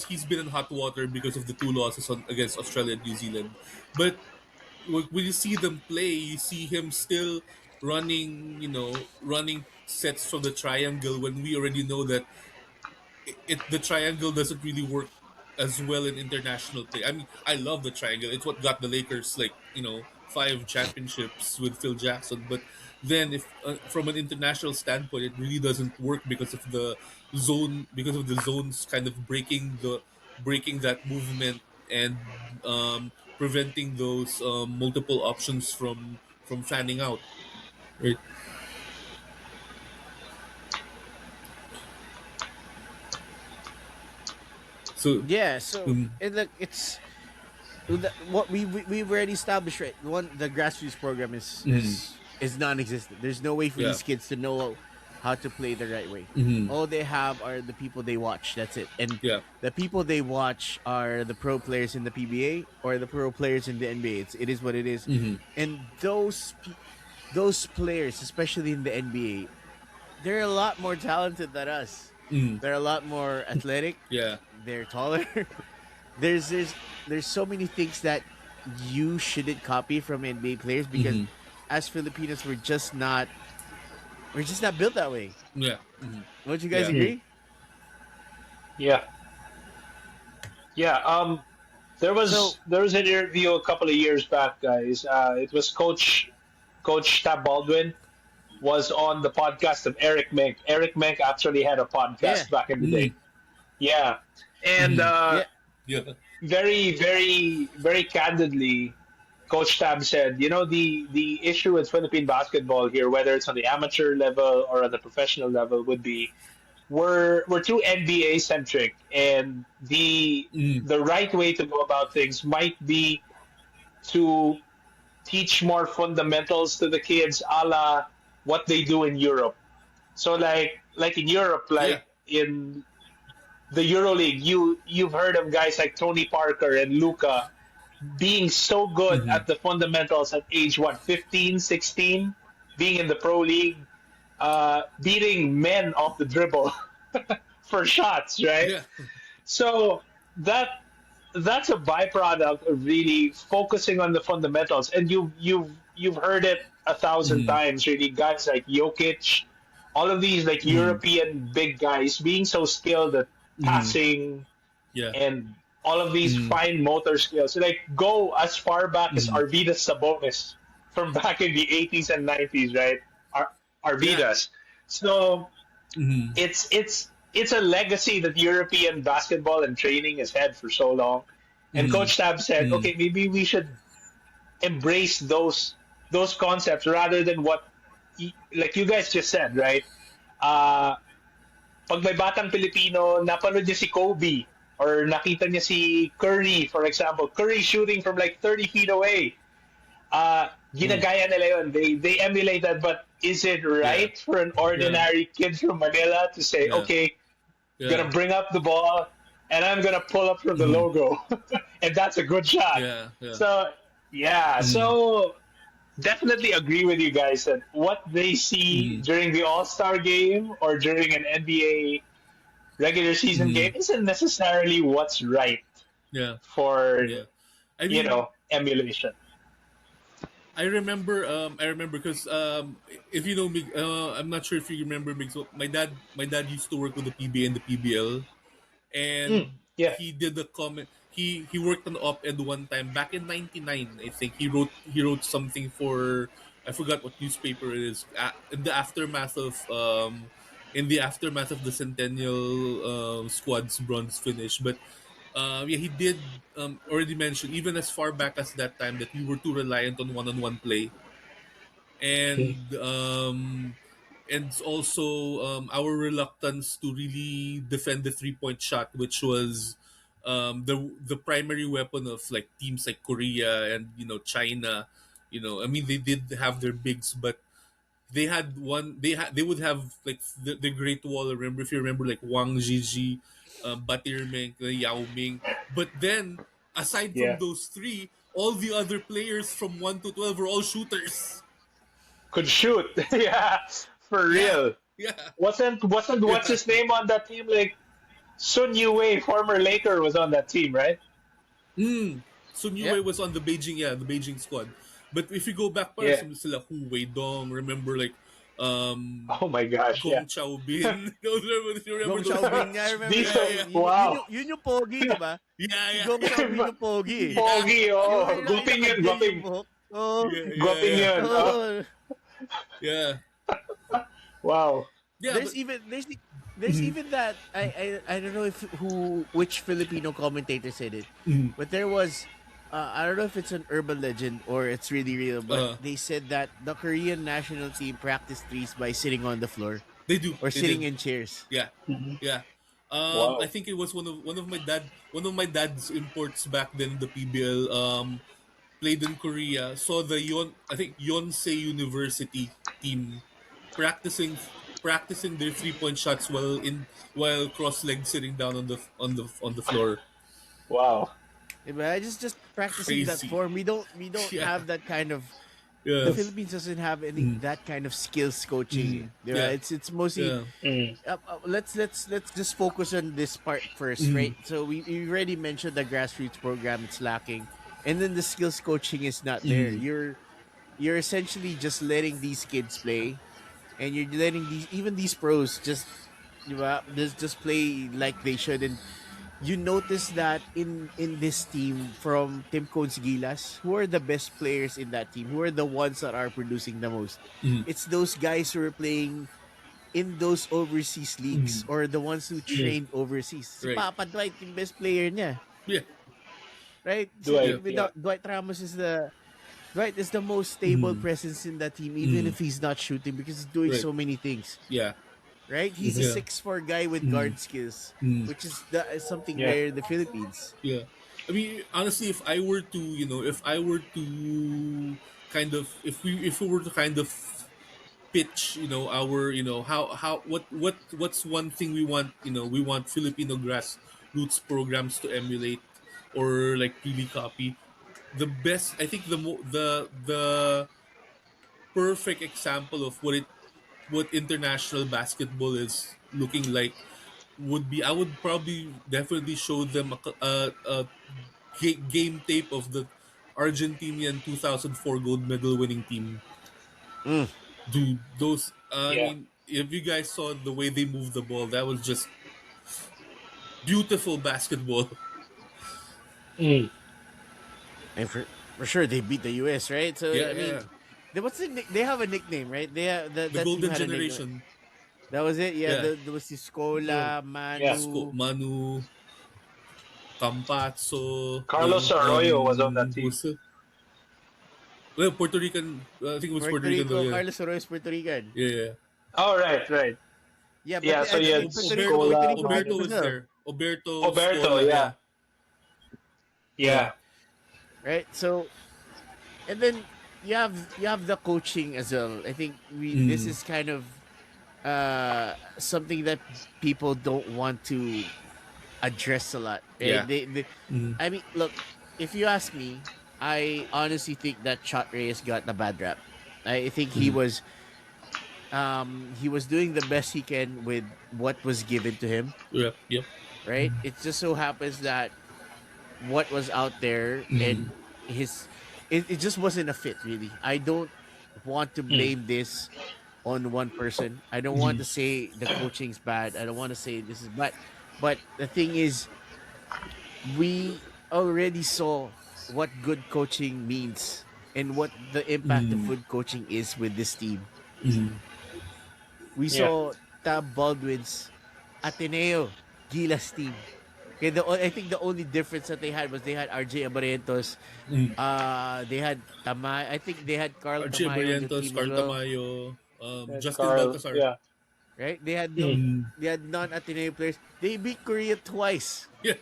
he's been in hot water because of the two losses against Australia and New Zealand. But when you see them play, you see him still running sets from the triangle when we already know that the triangle doesn't really work as well in international play. I mean, I love the triangle. It's what got the Lakers like 5 championships with Phil Jackson. But then, if from an international standpoint, it really doesn't work because of the zones kind of breaking that movement and preventing those multiple options from fanning out. Right. So. yeah. So Um, and look, it's what we've already established, right? One, the grassroots program is non-existent. There's no way for yeah. these kids to know how to play the right way. Hmm. All they have are the people they watch. That's it. And Yeah. the people they watch are the pro players in the PBA or the pro players in the NBA. It is what it is. Hmm. And those players, especially in the NBA, they're a lot more talented than us. Mm. They're a lot more athletic. Yeah. They're taller. there's there's there's so many things that you shouldn't copy from NBA players because Hmm. as Filipinos we're just not built that way. Yeah. Hmm. Don't you guys Yeah. Mm. agree? Yeah. Yeah. There So was there was an interview a couple of years back, guys. It was Coach Tab Baldwin was on the podcast of Eric Mink. Eric Mink actually had a yeah, podcast back in the Mm. day. Yeah, and Hmm. yeah, Yeah. very, very, very candidly, Coach Tab said, the issue with Philippine basketball here, whether it's on the amateur level or on the professional level, would be we're too NBA centric, and the Mm. the right way to go about things might be to teach more fundamentals to the kids, a la what they do in Europe. So like in Europe, Yeah. like in the EuroLeague, you've heard of guys like Tony Parker and Luca being so good Hmm. at the fundamentals at age what 15, 16, being in the pro league, beating men off the dribble for shots, right? Yeah. So that that's a byproduct of really focusing on the fundamentals, and you've heard it a thousand Hmm. times. Really, guys like Jokic, all of these like Hmm. European big guys being so skilled at Hmm. passing Yeah. and all of these Hmm. fine motor skills. So like go as far back as Hmm. Arvidas Sabonis from back in the 80s and 90s, right? Yeah. Arvidas. So Hmm. it's a legacy that European basketball and training has had for so long. And Hmm. Coach Tab said, Hmm. okay, maybe we should embrace those concepts rather than what like you guys just said, right? Uh pag may batang Pilipino, napanood niya si Kobe or nakita niya si Curry, for example, Curry shooting from like 30 feet away. Mm. Ginagaya nila yun. They emulate that, but is it Yeah. right for an Yeah. ordinary kid from Manila to say, Yeah. okay, Yeah. gonna bring up the ball and I'm gonna pull up from the Hmm. logo, and that's a good shot. Yeah. Yeah. So yeah, Hmm. so definitely agree with you guys that what they see Hmm. during the All Star game or during an NBA regular season Hmm. game isn't necessarily what's right Yeah. for Yeah. I mean, emulation. I remember because if you know me, I'm not sure if you remember Migz. My dad used to work with the PBA and the PBL, and Mm, yeah. he did the comment. He worked on op-ed one time back in '99. I think he wrote something for, I forgot what newspaper it is, in the aftermath of the Centennial squad's bronze finish. But Yeah, he did already mention even as far back as that time that we were too reliant on one-on-one play, and and also our reluctance to really defend the 3-point shot, which was the primary weapon of like teams like Korea and China. I mean, they did have their bigs, but they had one. They would have like the Great Wall. Remember, if you remember, like Wang Jiji, Batirmeng, Yao Ming. But then, aside from Yeah. those three, all the other players from 1 to 12 were all shooters. Could shoot. Yeah. For Yeah, real. yeah, Wasn't what's yeah. his name on that team? Like Sun Yue, former Laker, was on that team, right? So New Yep. was on the Beijing, yeah, the Beijing squad. But if you go back, para Yeah. sila Hu Weidong, remember like Oh my gosh, yeah. Gong Chaobin. If you remember Gong those Xiaobing, I names. remember These Yeah, are, yeah, yun yung wow. pogi, di ba? yeah, Si yeah, Gong yeah, Xiaobing yung pogi. yeah, Pogi, Yung oh. Gwaping yun, nakadil yung gwaping. buhok. Oh, yeah, yeah, Gwaping yeah, yun. Oh, oh. yeah, wow. yeah. But There's even there's even that I don't know if which Filipino commentator said it, but there was I don't know if it's an urban legend or it's really real, but uh, they said that the Korean national team practiced threes by sitting on the floor they do, or they sitting did. in chairs. Yeah, Mhm. yeah. I Wow. think it was one of my dad's imports back then in the PBL. Played in Korea. Saw the I think Yonsei University team practicing practicing their 3-point shots while cross-legged sitting down on the floor. Wow. Diba? Just practicing that Crazy. form. We don't Yeah. have that kind of the Yeah. Philippines doesn't have any that kind of skills coaching. Diba? Yeah. It's mostly Yeah. Mm. let's just focus on this part first, right? So we already mentioned the grassroots program, it's lacking, and then the skills coaching is not there. You're essentially just letting these kids play, and you're letting these pros just play like they should. And you notice that in this team from Tim Cohn's Gilas, who are the best players in that team, who are the ones that are producing the most, it's those guys who are playing in those overseas leagues or the ones who Mm. trained overseas. Si Right. Papa Dwight, yung best player niya. Yeah. Right? Yeah. Dwight, yeah. Without Dwight Ramos is the most stable presence in that team, even if he's not shooting, because he's doing Right. so many things. Yeah. Right? He's a Yeah. 6'4" guy with guard skills, which is something Yeah. rare in the Philippines. Yeah. I mean, honestly, if I were to if we were to kind of pitch, our, how what's one thing we want Filipino grassroots programs to emulate or like really copy. The best, I think, the perfect example of what international basketball is looking like would be, I would probably definitely show them a game tape of the Argentinian 2004 gold medal winning team. Mm. Dude, those I Yeah. mean, if you guys saw the way they moved the ball, that was just beautiful basketball. Mm. And for sure they beat the US, right? So Yeah, I mean, yeah. they have a nickname, right? The that team golden had a nickname. generation. That was it. Yeah, Yeah. there was the Scola, Yeah. Manu. Manu, Campazzo, Carlos Arroyo was on that team. who's it? Well, Puerto Rican. I think it was Puerto Puerto Rican though. Rico, Yeah, Carlos Arroyo's Puerto Rican. yeah, yeah. Oh, right, right. Yeah, but Yeah, so you I had think Puerto Scola, Rico beat Oberto them Manu. as was well. there. Oberto, Oberto, Scola, yeah. yeah, yeah. Yeah. Right? So and then you have the coaching as well. I think this is kind of something that people don't want to address a lot. Right? Yeah. I mean, look, if you ask me, I honestly think that Shot Reyes got the bad rap. I think he was doing the best he can with what was given to him, Yep, yep. right? It just so happens that what was out there and his it just wasn't a fit, really. I don't want to Mm. blame this on one person. I don't want to say the coaching's bad. I don't want to say this is bad. But the thing is, we already saw what good coaching means and what the impact of good coaching is with this team. We Yeah. saw Tab Baldwin's Ateneo Gilas team. Okay, I think the only difference that they had was they had RJ Abarientos. Mm. They had Tamay. I think they had Carl Archie Tamayo on the Barrientos, team as Carl well, Tamayo, And Justin Carl, Balcazar. yeah. right? They had no, Mm. Mm. they had non-Ateneo players. They beat Korea twice, Yeah.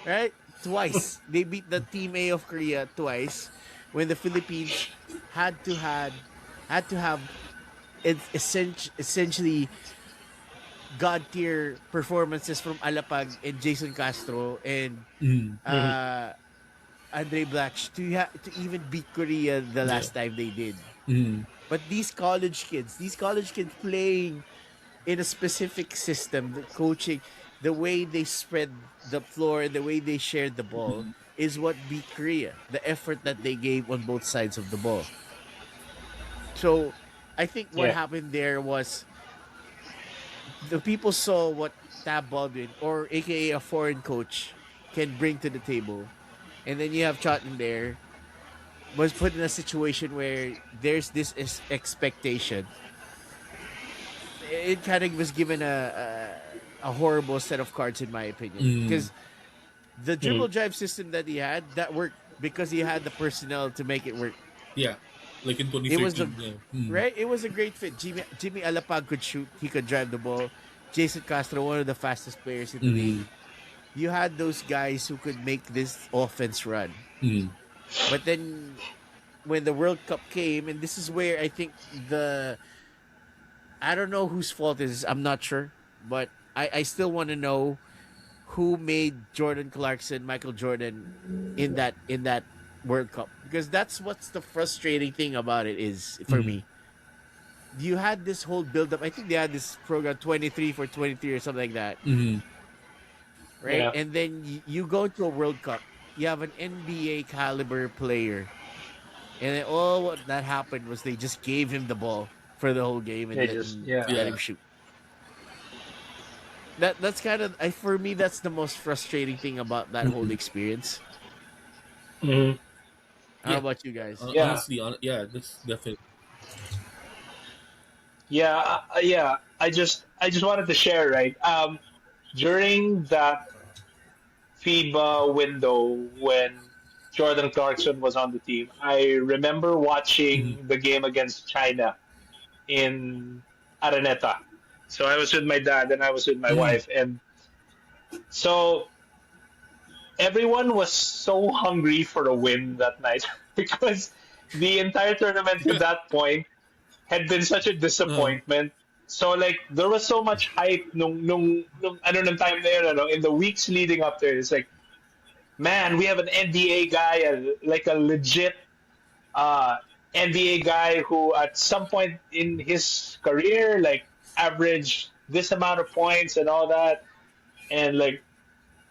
right? Twice. They beat the Team A of Korea twice, when the Philippines had to have essentially god tier performances from Alapag and Jason Castro and Mm. Mhm. uh, Andre Black to even beat Korea the Yeah. last time they did. Mm. But these college kids playing in a specific system, the coaching, the way they spread the floor, the way they shared the ball is what beat Korea. The effort that they gave on both sides of the ball. So I think what Yeah. happened there was the people saw what Tab Baldwin, or aka a foreign coach, can bring to the table. And then you have Chotton there, was put in a situation where there's this expectation. It kind of was given a horrible set of cards, in my opinion, Mm. because the Mm. dribble drive system that he had, that worked because he had the personnel to make it work. Yeah. Like in It was the 2013. Yeah. Mm. right. It was a great fit. Jimmy Alapag could shoot. He could drive the ball. Jason Castro, one of the fastest players in the league. Mm. You had those guys who could make this offense run. Mm. But then when the World Cup came, and this is where I think I don't know whose fault it is. I'm not sure, but I still want to know who made Jordan Clarkson, Michael Jordan, in that World Cup, because that's what's the frustrating thing about it is for Mm. me. You had this whole build up. I think they had this program 23 for 23 or something like that, Mm. right? Yeah. And then you go to a World Cup. You have an NBA caliber player, and then all what that happened was they just gave him the ball for the whole game and They just, yeah. let Yeah. him shoot. That's kind of for me. That's the most frustrating thing about that whole Mm. experience. Mhm. How Yeah. about you guys? Yeah. Honestly, yeah, that's definitely. Yeah. Yeah. I just wanted to share, right? During that FIBA window when Jordan Clarkson was on the team, I remember Mm. watching the game against China in Araneta. So I was with my dad and I was with my Mm. wife, and so everyone was so hungry for a win that night because the entire tournament to Yeah. that point had been such a Uh, disappointment. So like there was so much hype nung ano nung time na yun, ano, in the weeks leading up there. It's like, man, we have an NBA guy, like a legit uh, NBA guy who at some point in his career like averaged this amount of points and all that, and like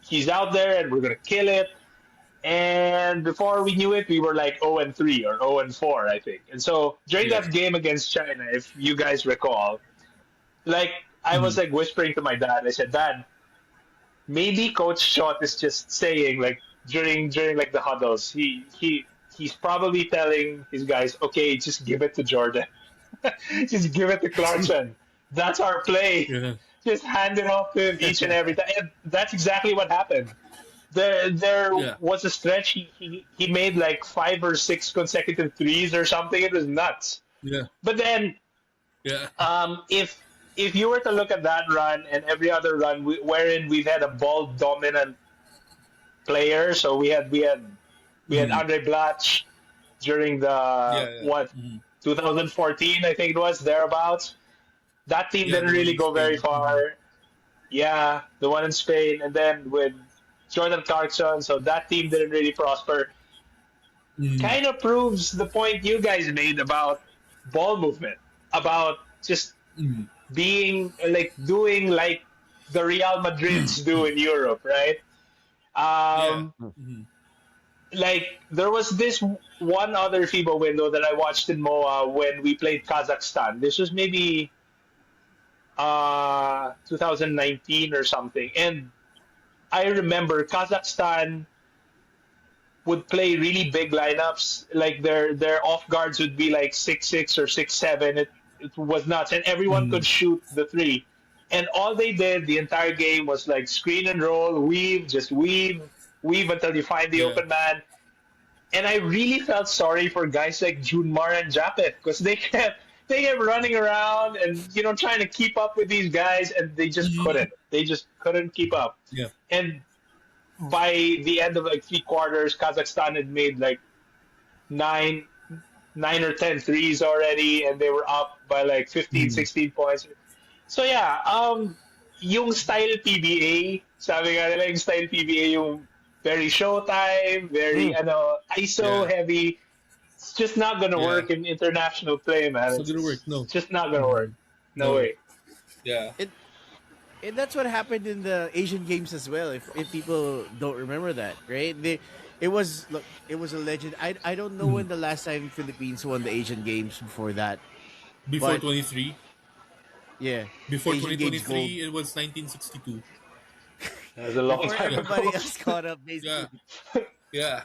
he's out there and we're gonna kill it. And before we knew it, we were like 0-3 or 0-4, I think. And so during yeah. that game against China, if you guys recall, like I was Mm. like whispering to my dad, I said, Dad, maybe Coach Shot is just saying like during like the huddles, he's probably telling his guys, okay, just give it to Jordan, just give it to Clarkson. That's our play. Yeah. Just hand it off to him each and every time. And that's exactly what happened. There Yeah. was a stretch he made like 5 or 6 consecutive threes or something. It was nuts. Yeah. But then Yeah. if you were to look at that run and every other run wherein we've had a ball dominant player, so we had Mm. Andre Blatch during Yeah. the Yeah. what Mm. 2014, I think it was thereabouts. That team Yeah. didn't The one really in go very Spain. Mm. far. Yeah, the one in Spain, and then with Jordan Clarkson, so that team didn't really prosper. Mm. Kind of proves the point you guys made about ball movement, about just Mm. being like doing like the Real Madrids do in Europe, right? Yeah. Um, Mm. like there was this one other FIBA window that I watched in MOA when we played Kazakhstan. This was maybe 2019 or something, and I remember Kazakhstan would play really big lineups. Like their off guards would be like 6'6" or 6'7". It was nuts, and everyone Mm. could shoot the three. And all they did the entire game was like screen and roll, weave, just weave until you find the Yeah. open man. And I really felt sorry for guys like Junmar and Japet because they kept running around and trying to keep up with these guys, and they just Mhm. couldn't. They just couldn't keep up. Yeah. And by the end of like three quarters, Kazakhstan had made like nine, 9 or 10 threes already, and they were up by like 15, Mhm. 16 points. So yeah, yung style PBA, sabi nga nila yung style PBA yung very showtime, very Mm. ISO Yeah. heavy. It's just not gonna Yeah. work in international play, man. It's not It's, gonna work. it's No. just not gonna work. Mhm. No No. way. Yeah. And and that's what happened in the Asian Games as well. If people don't remember that, right? It was, look, it was a legend. I don't know Mhm. when the last time Philippines won the Asian Games before that, Before but 23, yeah, before Asian Games gold 2023, it was 1962. That's a long before time Yeah. everybody ago. else caught up, Yeah. basically. Yeah.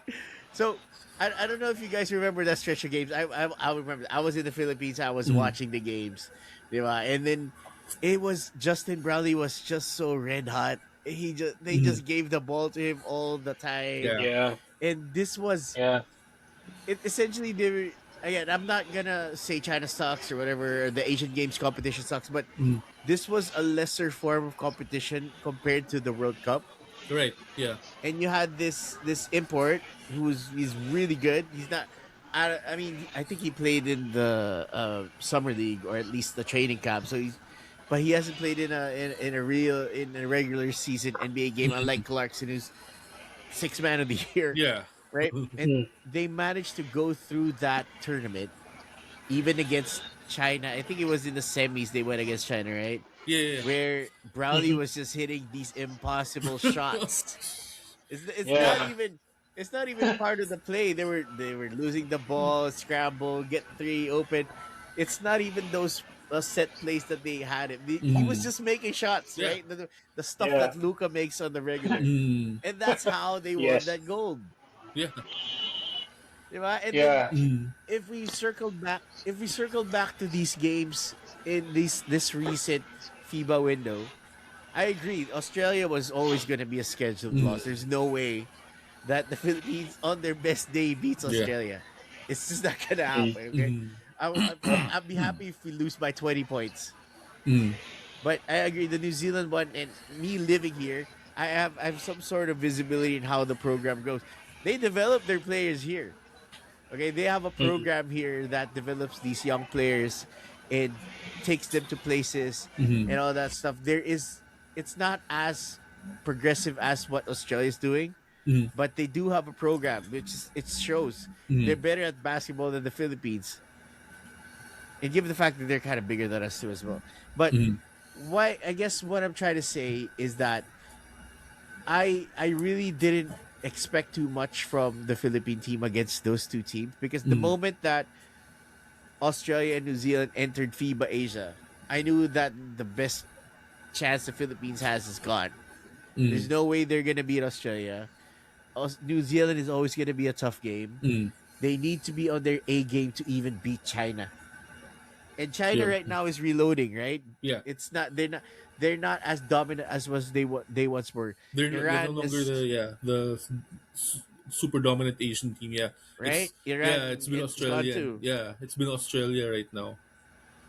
So I don't know if you guys remember that stretch of games. I remember. I was in the Philippines. I was Mhm. watching the games, and then it was Justin Brownlee was just so red hot. They Mhm. just gave the ball to him all the time, Yeah. Yeah, and this was yeah. it. Essentially, they were, again. I'm not gonna say China sucks or whatever. Or the Asian Games competition sucks, but Mhm. this was a lesser form of competition compared to the World Cup. Right. Yeah. And you had this import who's he's really good. He's not. I mean, I think he played in the summer league or at least the training camp. So he's, but he hasn't played in a regular season NBA game. Unlike Clarkson, who's six man of the year, Yeah. right? And Hmm. they managed to go through that tournament even against China. I think it was in the semis they went against China, right? Yeah. Yeah. Where Brownlee was just hitting these impossible Yeah. shots. It's not Yeah, even it's not even part of the play. They were losing the ball, scramble, get three open. It's not even those set plays that they had. He was Mhm. just making shots, Yeah. right? The stuff yeah, that Luca makes on the regular, Mhm. and that's how they won yes, that gold. Yeah. Diba? And then yeah. Mhm. if we circled back to these games in this recent FIBA window, I agree. Australia was always going to be a scheduled Mhm. loss. There's no way that the Philippines on their best day beats Yeah. Australia. It's just not gonna Mm. happen. Okay, Mhm. I'd be happy if we lose by 20 points. Mhm. But I agree, the New Zealand one, and me living here, I have some sort of visibility in how the program goes. They develop their players here. Okay, they have a Mm. program here that develops these young players and takes them to places Mhm. and all that stuff. It's not as progressive as what Australia is doing, Mhm. but they do have a program which it shows they're Mhm. better at basketball than the Philippines, and given the fact that they're kind of bigger than us too as well. But Mhm. why? I guess what I'm trying to say is that I really didn't expect too much from the Philippine team against those two teams, because the Mhm. moment that Australia and New Zealand entered FIBA Asia, I knew that the best chance the Philippines has is gone. There's Mhm. no way they're gonna beat Australia. New Zealand is always gonna be a tough game. Mhm. They need to be on their A game to even beat China. And China Yeah. right now is reloading, right? Yeah. It's not they're not as dominant as was they once were. They're no Iran longer is s- super dominant Asian team. Yeah. right. It's Iran been is gone Australia. too. Yeah, it's been Australia right now.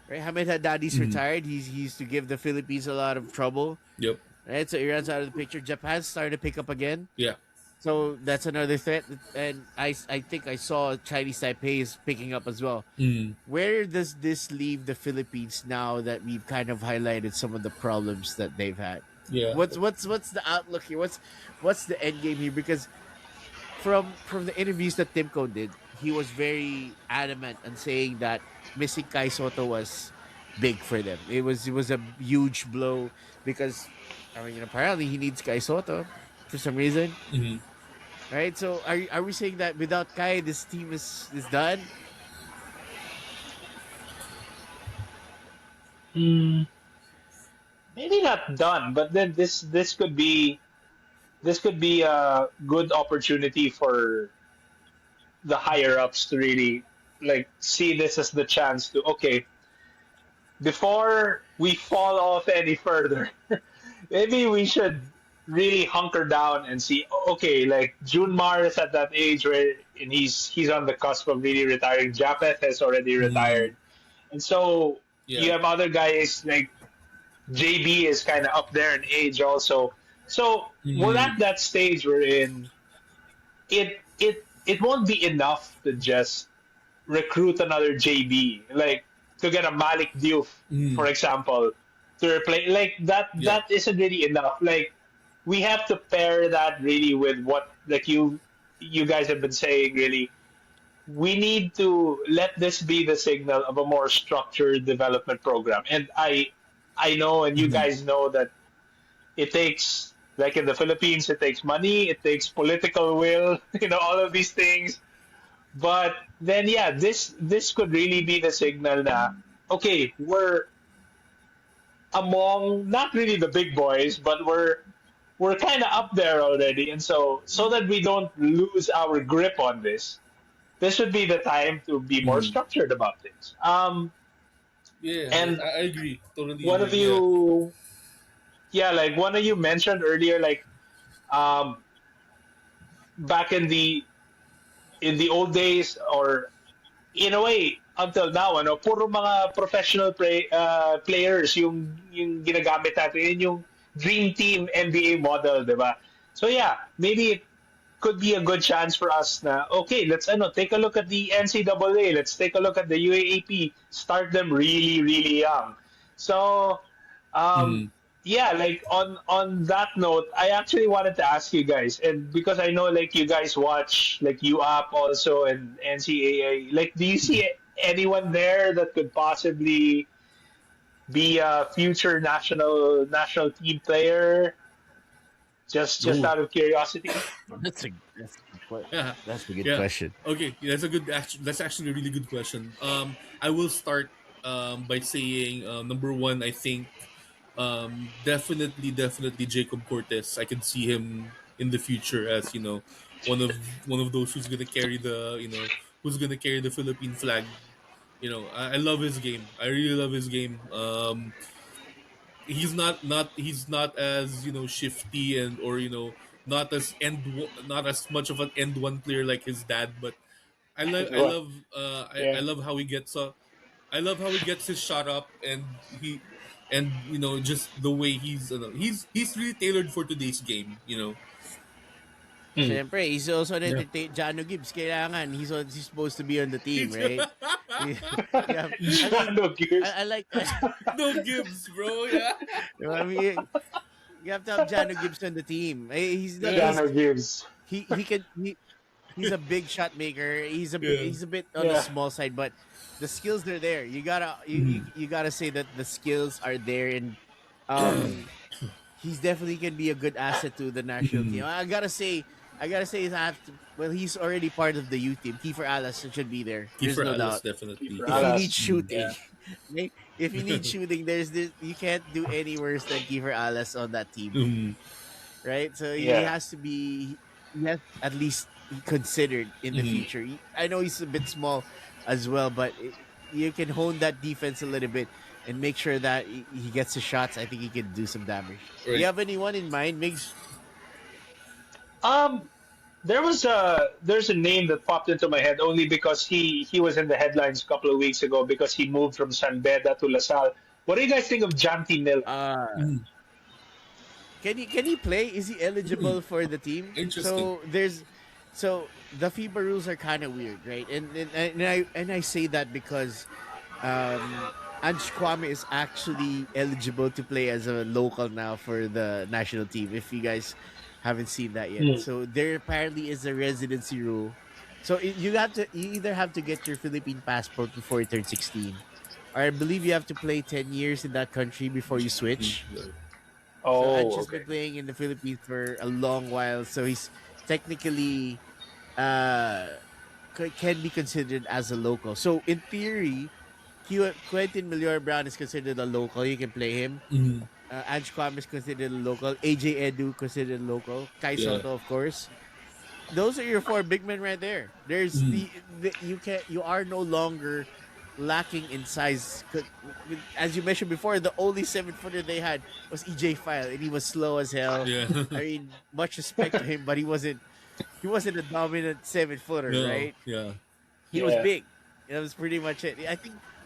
Right? Hamid Haddadi's Mhm. retired. He used to give the Philippines a lot of trouble. Yep. Right? So Iran's out of the picture. Japan's starting to pick up again. Yeah. So that's another threat. And I think I saw Chinese Taipei is picking up as well. Mhm. Where does this leave the Philippines now that we've kind of highlighted some of the problems that they've had? Yeah. What's the outlook here? What's the end game here? Because from the interviews that Timko did, he was very adamant on saying that missing Kai Soto was big for them. It was a huge blow because I mean apparently he needs Kai Soto for some reason, Mhm. right? So are we saying that without Kai this team is done? Mm. Maybe not done, but then this could be a good opportunity for the higher ups to really like see this as the chance to, okay, before we fall off any further, maybe we should really hunker down and see. Okay, like June Mar is at that age where, and he's on the cusp of really retiring. Japeth has already Mm, retired, and so you yeah. have other guys like JB is kind of up there in age also. So we're at Mm, that stage we're in. It won't be enough to just recruit another JB, like to get a Malik Diouf, for mm, example, to replace like that. yeah. That isn't really enough. Like we have to pair that really with what like you guys have been saying. Really, we need to let this be the signal of a more structured development program. And I know, and you Mm, guys know that it takes like in the Philippines, it takes money, it takes political will, all of these things. But then, yeah, this could really be the signal that okay, we're among not really the big boys, but we're kind of up there already, and so that we don't lose our grip on this would be the time to be more mm. structured about things. Yeah, And I agree. Totally one agree. of Yeah. you, yeah, like one of you mentioned earlier, like um, back in the old days, or in a way until now, puro mga professional players yung ginagamit natin, yun yung dream team NBA model, di ba? So yeah, maybe it could be a good chance for us na okay, let's take a look at the NCAA, let's take a look at the UAAP, start them really really young. So um Mm, yeah, like on that note, I actually wanted to ask you guys, and because I know like you guys watch like UAP also and NCAA, like do you see anyone there that could possibly be a future national team player, just no. out of curiosity? That's a good Yeah, that's a good yeah. question. Okay, yeah, that's actually a really good question. I will start by saying number one, I think definitely Jacob Cortez. I can see him in the future as one of one of those who's gonna carry the who's gonna carry the Philippine flag. I love his game. I really love his game. He's not as shifty and or not as not as much of an end one player like his dad, but What? I Yeah. love how he gets I love how he gets his shot up, and just the way he's really tailored for today's game. Mm. Siyempre, he's also an Yeah. Jano Gibbs, kailangan. He's supposed to be on the team, right? Yeah, I mean, Jano Gears. I like, No Gibbs, bro. Yeah. I mean, you have to have Jano Gibbs on the team. He's not, Yeah. Jano Gears. he's a big shot maker. Yeah. He's a bit on the Yeah. small side, but the skills are there. Mhm. You gotta say that the skills are there, and um, he's definitely can be a good asset to the national team. Mhm. I gotta say, well, he's already part of the youth team. Kiefer Alas should be there. There's Kiefer no Alas doubt. definitely. Keeper If you Yeah. need Alas. Mhm. shooting, Yeah. okay? If you need shooting, there's this. You can't do any worse than Kiefer Alas on that team, Mhm. right? So he Yeah. has to be. He has at least considered in the Mhm. future. I know he's a bit small as well, but you can hone that defense a little bit and make sure that he gets the shots. I think he can do some damage. Do you Right. have anyone in mind, Migs? Um, there's a name that popped into my head only because he was in the headlines a couple of weeks ago because he moved from San Beda to LaSalle. What do you guys think of Janty Miller? Mhm. Can he play? Is he eligible for the team? Interesting. So the FIBA rules are kind of weird, right? And I say that because Ange Kwame is actually eligible to play as a local now for the national team. If you guys haven't seen that yet, Mm. so there apparently is a residency rule. So you either have to get your Philippine passport before you turn 16, or I believe you have to play 10 years in that country before you switch. Mhm. So Ange Oh, has okay. been playing in the Philippines for a long while, so he's technically uh can be considered as a local. So in theory, Quentin Melior Brown is considered a local. You can play him. Mhm. Ange Kwame is considered a local. AJ Edu considered a local. Kai Yeah. Soto, of course. Those are your four big men right there. There's Mhm. you are no longer lacking in size. As you mentioned before, the only 7 footer they had was EJ File, and he was slow as hell. Yeah. I mean, much respect to him, but he wasn't a dominant 7 footer, No. right? Yeah. He was Yeah. big. That was pretty much it.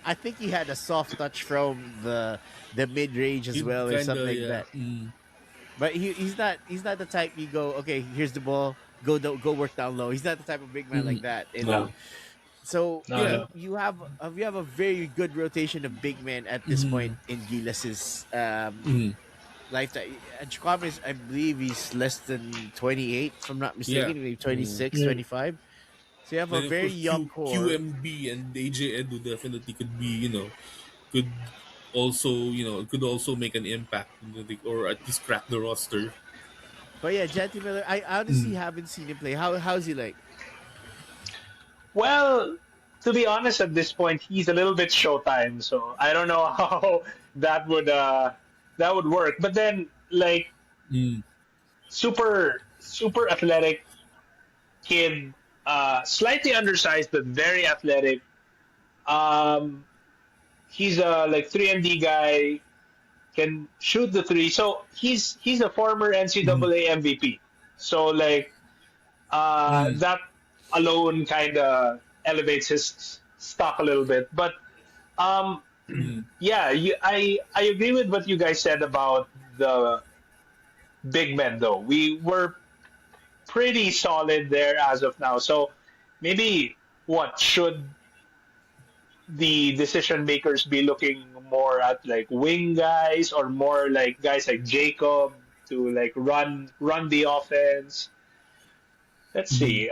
I think he had a soft touch from the mid range as He well, or kind something of like yeah. that. But he's not the type you go, okay, here's the ball, go work down low. He's not the type of big man like that. And No. No. so No. Yeah. No. you have a very good rotation of big men at this point in Gilas's lifetime. And Chikwame is, I believe he's less than 28, if I'm not Yeah. mistaken, maybe 26, Mm. 25. So you have a Then of very course young core. QMB and AJ Edu definitely could be, could could also make an impact, or at least crack the roster. But yeah, Janty Miller, I honestly haven't seen him play. How's he like? Well, to be honest, at this point, he's a little bit showtime, so I don't know how that would work. But then, like, Mm. super athletic kid, slightly undersized but very athletic. Um, he's a like 3 and D guy, can shoot the three. So he's a former Mm. NCAA MVP. So like Mm. that alone kind of elevates his stock a little bit. But um, Mm. yeah, I agree with what you guys said about the big men. Though we were pretty solid there as of now. So maybe what should the decision makers be looking more at, like wing guys or more like guys like Jacob to like run the offense? Let's Mm. see.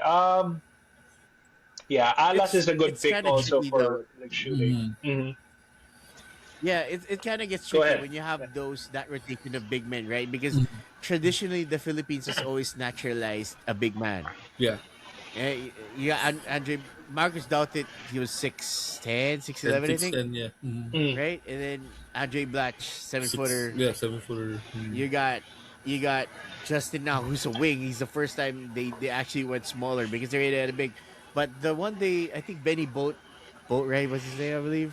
Yeah, Alas It's is a good it's pick kind of also tricky though. for like shooting. Mm. Hmm. Yeah, it kind of gets Go tricky ahead. when you have that rotation of big men, right? Because Mm. traditionally the Philippines has always naturalized a big man. Yeah. Yeah, Andre Marcus Doughtit, he was 6'10", 10, 6'11", I six, think, 10, yeah. Mm. Mm. right? And then Andre Blatch, seven Six, footer. yeah, 7 footer. Mm. You got you got Justin now, who's a wing. He's the first time they actually went smaller because they already had a big. But the one I think Benny Boatwright was his name, I believe.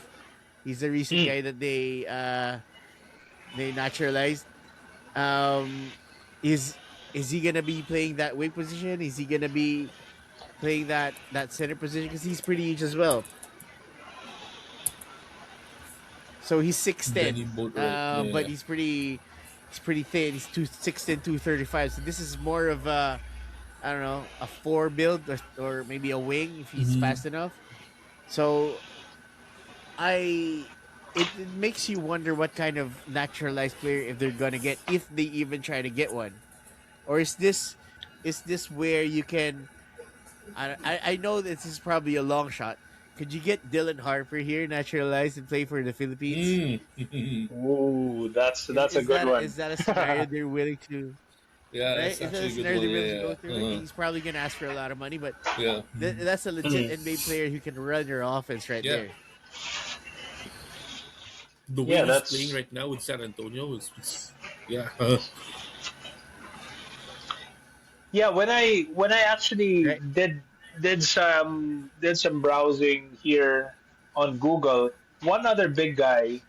He's the recent Mm. guy that they naturalized. Um, is he gonna be playing that wing position? Is he gonna be playing that center position? Because he's pretty huge as well. So he's 6'10", Benny Boatwright. but Yeah. he's pretty thin. He's 6'10", 235. So this is more of a, I don't know, a four build, or maybe a wing if he's Mm-hmm. fast enough. So I it makes you wonder what kind of naturalized player if they're gonna get, if they even try to get one, or is this where you can? I know this is probably a long shot. Could you get Dylan Harper here naturalized and play for the Philippines? Mm. Ooh, Is, that's a is good that a, one. is that a scenario they're willing to? Yeah, Right? that's Is that a actually a good scenario one. they're willing to Yeah, go yeah. through? He's probably gonna ask for a lot of money, but Yeah. that's a legit Mhm. NBA player who can run your offense right Yeah. there. The way Yeah, he's playing that's right now with San Antonio is yeah. yeah. When I actually Right? did some browsing here on Google, one other big guy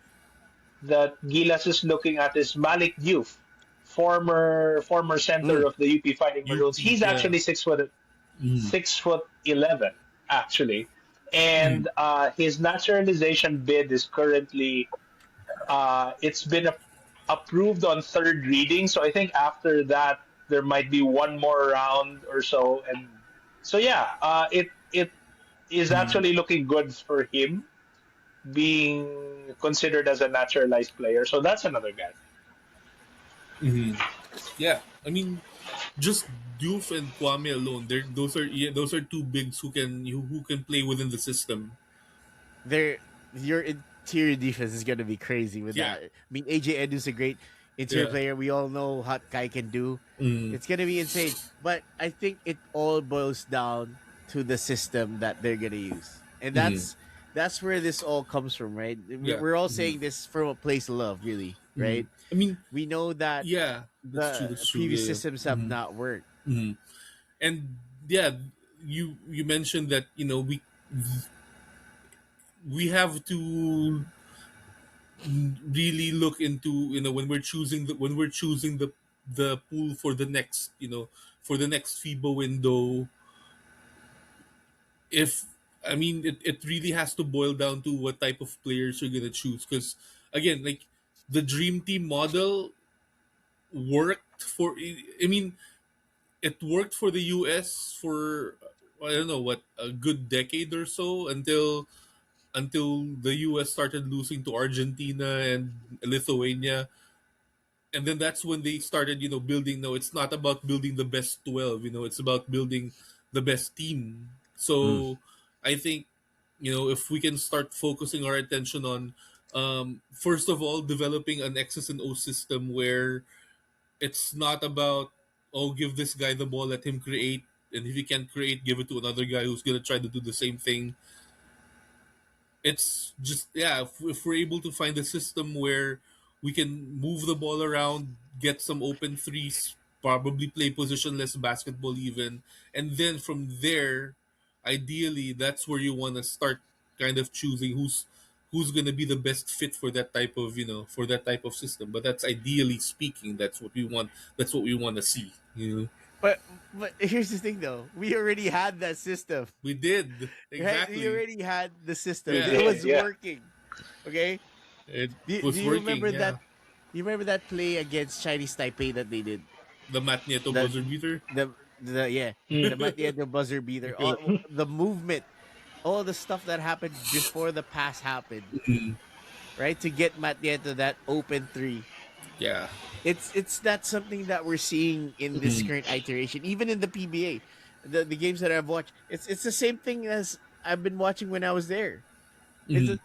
that Gilas is looking at is Malik Diouf, former center Mm. of the UP Fighting Maroons. UP, He's yeah. actually 6 foot Mm. 6'11" actually, Mm. and his naturalization bid is currently it's been approved on third reading. So I think after that there might be one more round or so, and so yeah, it is Mm. actually looking good for him being considered as a naturalized player. So that's another guy. Mm. Yeah. I mean, just Diouf and Kwame alone, those are two bigs who can play within the system. There, your interior defense is gonna be crazy with Yeah. that. I mean, AJ Edu's a great interior Yeah. player. We all know what Kai can do. Mm. It's gonna be insane. But I think it all boils down to the system that they're gonna use, and Mm. that's where this all comes from, right? Yeah. We're all Mm. saying this from a place of love, really, Mm. right? I mean, We know that yeah, that's true. the That's true. previous Yeah. systems Yeah. have not worked. Mm. And yeah, you mentioned that we we have to really look into, when we're choosing the pool for the next, for the next FIBA window. If I mean, it really has to boil down to what type of players you're gonna choose, because again, like, the dream team model worked for, I mean, it worked for the US for, I don't know, what, a good decade or so, until the US started losing to Argentina and Lithuania. And then that's when they started, building. No, it's not about building the best 12, it's about building the best team. Mm. So I think, if we can start focusing our attention on, first of all, developing an X's and O system where it's not about, oh, give this guy the ball, let him create, and if he can't create, give it to another guy who's gonna try to do the same thing. It's just, yeah, if we're able to find a system where we can move the ball around, get some open threes, probably play positionless basketball even, and then from there, ideally, that's where you want to start kind of choosing who's going to be the best fit for that type of, for that type of system. But that's, ideally speaking, that's what we want. That's what we want to see. But but here's the thing though. We already had that system. We did Right? We exactly. already had the We system. Yeah, It did, was yeah. working. Okay? it Do was you working. remember that? Yeah, You remember that play against Chinese Taipei that they did? the Matt Nieto The buzzer beater. the yeah, the Mm. the buzzer beater. All the movement, all the stuff that happened before the pass happened, right? To get Matt Nieto that open three. Yeah. It's not something that we're seeing in this Mhm. current iteration, even in the PBA. The games that I've watched, it's the same thing as I've been watching when I was there. Mhm.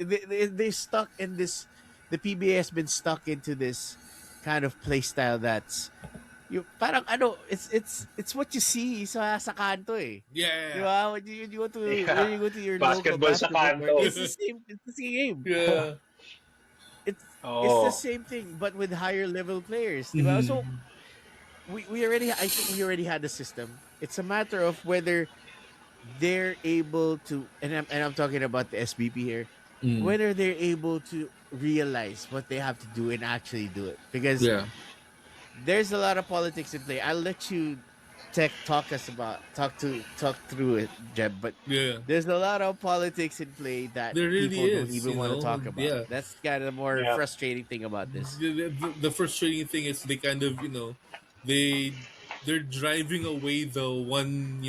They stuck in this. The PBA has been stuck into this kind of play style that's you parang ano, it's what you see sa kanto eh. Yeah, Di yeah, ba? When you go to Yeah. your local Basketball sa basketball court, kanto. it's the same. It's the same game. yeah. It's the Oh. same thing, but with higher level players. Di ba? So Mhm. we already, I think we already had the system. It's a matter of whether they're able to, and I'm talking about the SBP here, Mm. whether they're able to realize what they have to do and actually do it. Because Yeah, there's a lot of politics in play. I'll let you talk through it, Jeb. But yeah. there's a lot of politics in play that There really people don't is, even want to talk about. Yeah. That's kind of the more Yeah. frustrating thing about this. The frustrating thing is they kind of, they they're driving away the one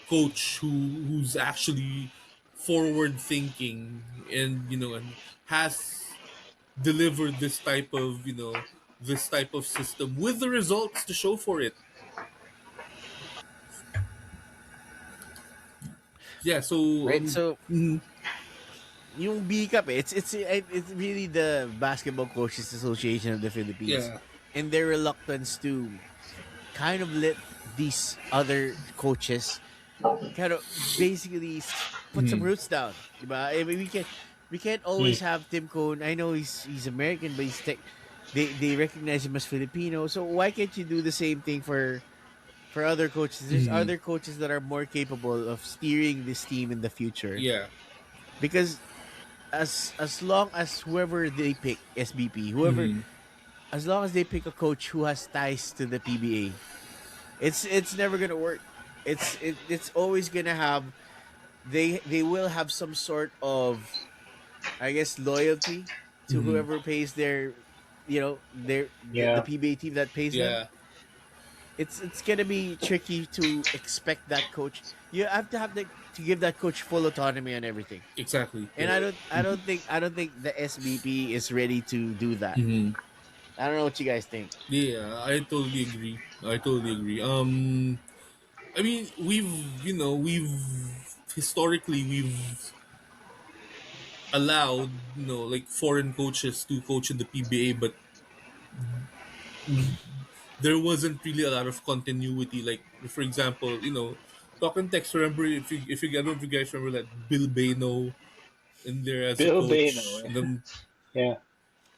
coach who's actually forward thinking, and and has delivered this type of system with the results to show for it. Yeah, so Right? So mhm, yung B Cup, it's really the Basketball Coaches Association of the Philippines yeah. and their reluctance to kind of let these other coaches kind of basically put some Mhm. roots down. Diba? I mean, we can't always Mm. have Tim Cohn. I know he's American, but they recognize him as Filipino. So why can't you do the same thing for other coaches? There's Mhm. other coaches that are more capable of steering this team in the future. Yeah. Because as long as whoever they pick, SBP, whoever, Mhm. as long as they pick a coach who has ties to the PBA, it's never gonna work. It's always gonna have, they will have some sort of, I guess, loyalty to Mhm. whoever pays their, the Yeah. PBA team that pays them. Yeah. It's gonna be tricky to expect that coach. You have to to give that coach full autonomy on everything. Exactly. And Yeah. I don't think the SBP is ready to do that. Mhm. I don't know what you guys think. Yeah, I totally agree. I totally agree. I mean, we've historically we've allowed, like, foreign coaches to coach in the PBA, but there wasn't really a lot of continuity. Like, for example, Talk and Text. Remember, if you I don't know if you guys remember that Bill Bano in there as a Bill Bano. coach, and then Yeah.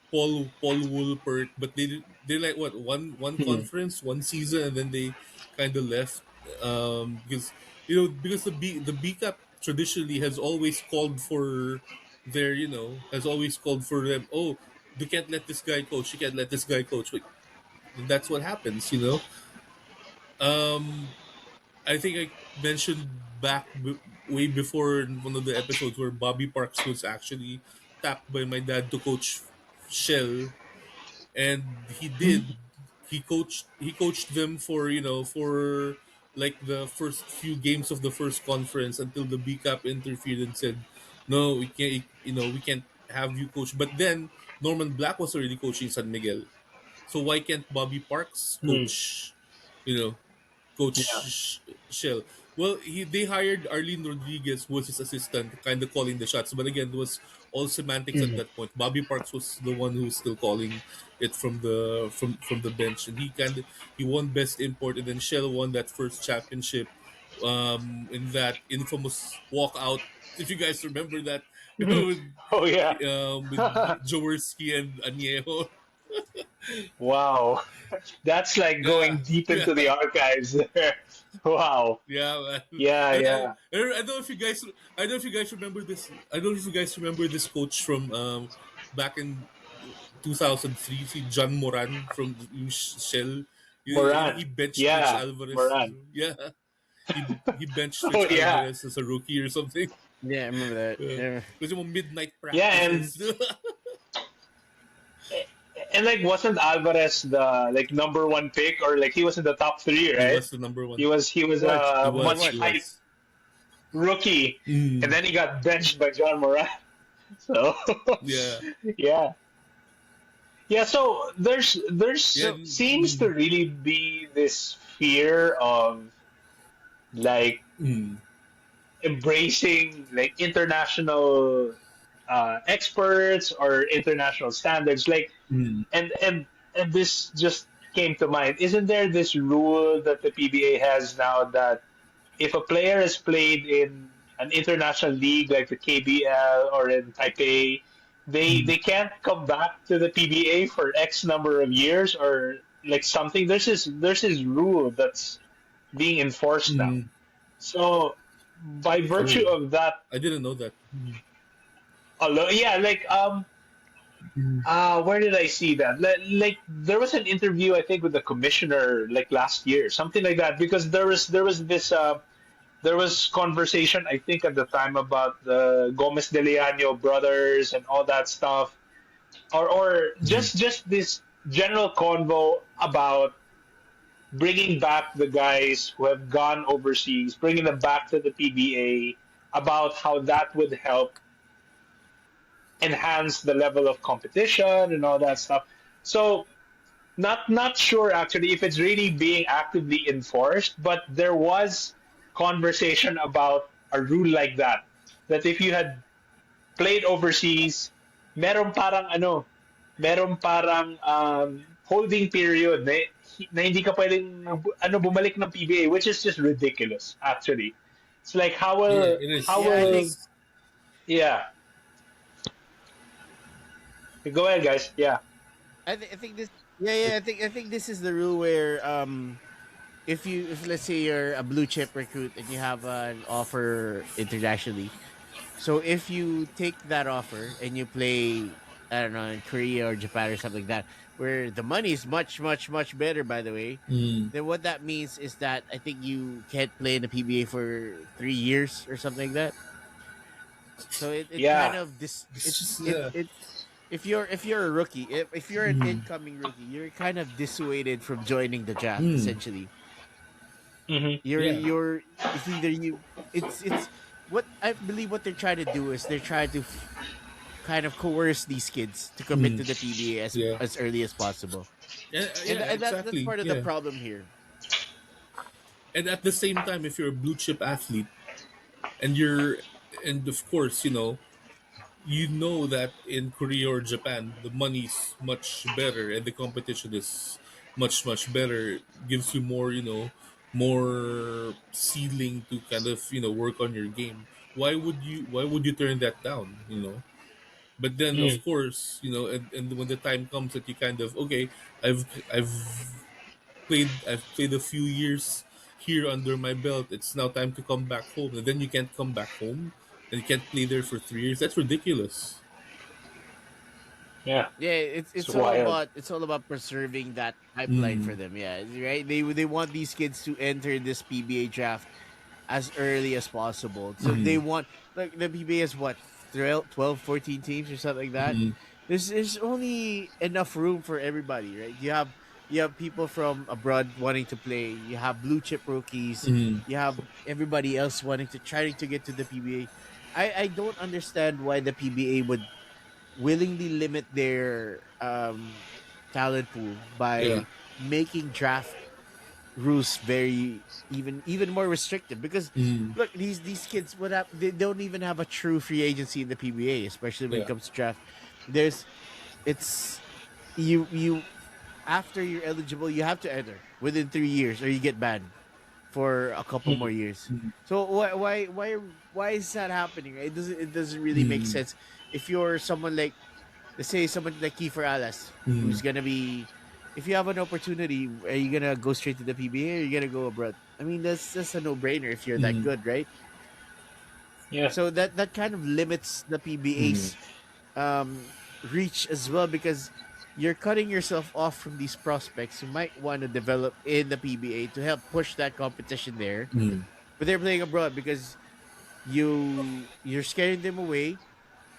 Paul Woolpert, but they're like, what, one Hmm. conference, one season, and then they kind of left, because because the B Cup traditionally has always called for their, has always called for them. Oh, you can't let this guy coach. You can't let this guy coach. But that's what happens. Um, I think I mentioned way before in one of the episodes where Bobby Parks was actually tapped by my dad to coach Shell, and he did. He coached them for like the first few games of the first conference until the BCAP interfered and said, "No, we can't. We can't have you coach." But then Norman Black was already coaching San Miguel, so why can't Bobby Parks Mm. coach? You know, Coach Yeah. Shell. Well, they hired Arlene Rodriguez, who was his assistant, kind of calling the shots. But again, it was all semantics at Mm. that point. Bobby Parks was the one who was still calling it from the bench, and he won best import, and then Shell won that first championship, in that infamous walkout. If you guys remember that, with Oh yeah. with Jaworski and Añejo. Wow. That's like Yeah, going deep into the yeah. archives there. Wow. Yeah, man. Yeah, And yeah. I don't know if you guys I don't know if you guys remember this. I don't know if you guys remember this coach from back in 2003, si John Moran from yung Shell. He Moran. benched Rich Yeah, Alvarez. Moran. Yeah, he benched Oh Rich yeah. Alvarez as a rookie or something. Yeah, I remember that. Yeah. Yeah. Kasi mga midnight Yeah, practices. and like wasn't Alvarez the like number one pick, or like he was in the top three, He right? was the number He one. was he was Was. He a He was. much He was. hyped was. rookie, and Mm. then he got benched by John Moran. So Yeah. yeah. Yeah, so Yeah. there's seems to really be this fear of like Mm. embracing like international experts or international standards, like Mm. and this just came to mind. Isn't there this rule that the PBA has now that if a player has played in an international league like the KBL or in Taipei, Mm. they can't come back to the PBA for X number of years or like something. There's this rule that's being enforced now. Mm. So by virtue Oh, of that, I didn't know that. yeah, like where did I see that? Like there was an interview I think with the commissioner like last year, something like that, because there was this there was conversation I think at the time about the Gomez de Leano brothers and all that stuff, or Mm. just this general convo about bringing back the guys who have gone overseas, bringing them back to the PBA, about how that would help enhance the level of competition and all that stuff. So not sure actually if it's really being actively enforced, but there was conversation about a rule like that. That if you had played overseas, meron parang holding period na hindi ka pwedeng bumalik ng PBA, which is just ridiculous actually. It's like Yeah, it how is. Yeah, I It will think. is. yeah. Go ahead guys. Yeah. I think this. Yeah, yeah. I think this is the rule where if let's say you're a blue chip recruit and you have an offer internationally, so if you take that offer and you play, I don't know, in Korea or Japan or something like that, where the money is much, much, much better, by the way, Mm. then what that means is that I think you can't play in the PBA for 3 years or something like that. So it kind Yeah. of this It's just yeah. it if you're a rookie, if you're an Mm. incoming rookie, you're kind of dissuaded from joining the draft. Mm. Essentially, Hmm. Yeah. it's either you. It's what I believe what they're trying to do is they're trying to kind of coerce these kids to commit Mm. to the PBA Yeah. as early as possible, Yeah. and, Yeah. and that's Exactly. part of the Yeah. problem here. And at the same time, if you're a blue chip athlete, and and of course, you know that in Korea or Japan, the money's much better and the competition is much, much better. Gives you more, more ceiling to kind of, work on your game. Why would you turn that down? But then of Mm. course, and when the time comes that you kind of, okay, I've I've I've played a few years here under my belt. It's now time to come back home, and then you can't come back home, and you can't play there for 3 years. That's ridiculous. Yeah, Yeah, it's wild. it's all about preserving that pipeline for Mm, them. Yeah, right. They want these kids to enter this PBA draft as early as possible. So they mm, want, like, the PBA is what, 12, 14 teams or something like that. mm, There's only enough room for everybody, right? You have people from abroad wanting to play. You have blue chip rookies. mm, You have everybody else wanting to trying to get to the PBA. I don't understand why the PBA would willingly limit their talent pool yeah. by making draft rules very even more restrictive, because Mm, look, these kids would have, they don't even have a true free agency in the PBA, especially when it yeah. comes to draft. There's it's you after you're eligible, you have to enter within 3 years or you get banned for a couple more years. Mm, So why is that happening? It doesn't really make mm, sense. If you're someone like, let's say someone like Kiefer Alas, mm, who's gonna be, if you have an opportunity, are you gonna go straight to the PBA or are you gonna go abroad? I mean, that's a no brainer if you're that mm, good, right? Yeah. So that kind of limits the mm, PBA's reach as well, because you're cutting yourself off from these prospects who might want to develop in the PBA to help push that competition there, mm, but they're playing abroad because you're scaring them away,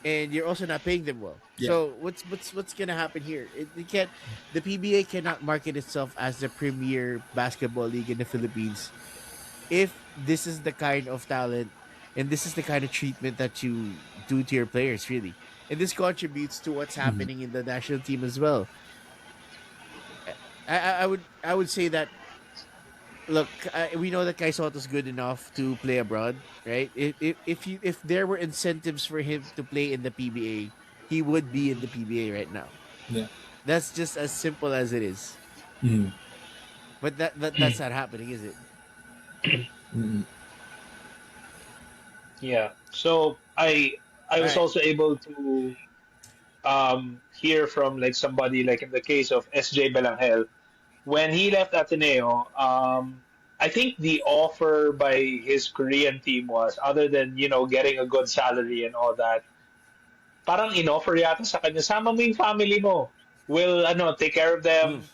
and you're also not paying them well. yeah. So what's gonna happen here? It can't, the PBA cannot market itself as the premier basketball league in the Philippines if this is the kind of talent and this is the kind of treatment that you do to your players, really. And this contributes to what's Mm, happening in the national team as well. I would say that, look, we know that Kai Soto's good enough to play abroad, right? If there were incentives for him to play in the PBA, he would be in the PBA right now. yeah. That's just as simple as it is. Mm, But that's not happening, is it? mm, Yeah. So I All was right. also able to hear from like somebody like in the case of SJ Belangel when he left Ateneo. I think the offer by his Korean team was, other than getting a good salary and all that, parang in-offer yata sa kanya, sama mo yung family mo. We'll take care of Mm. them.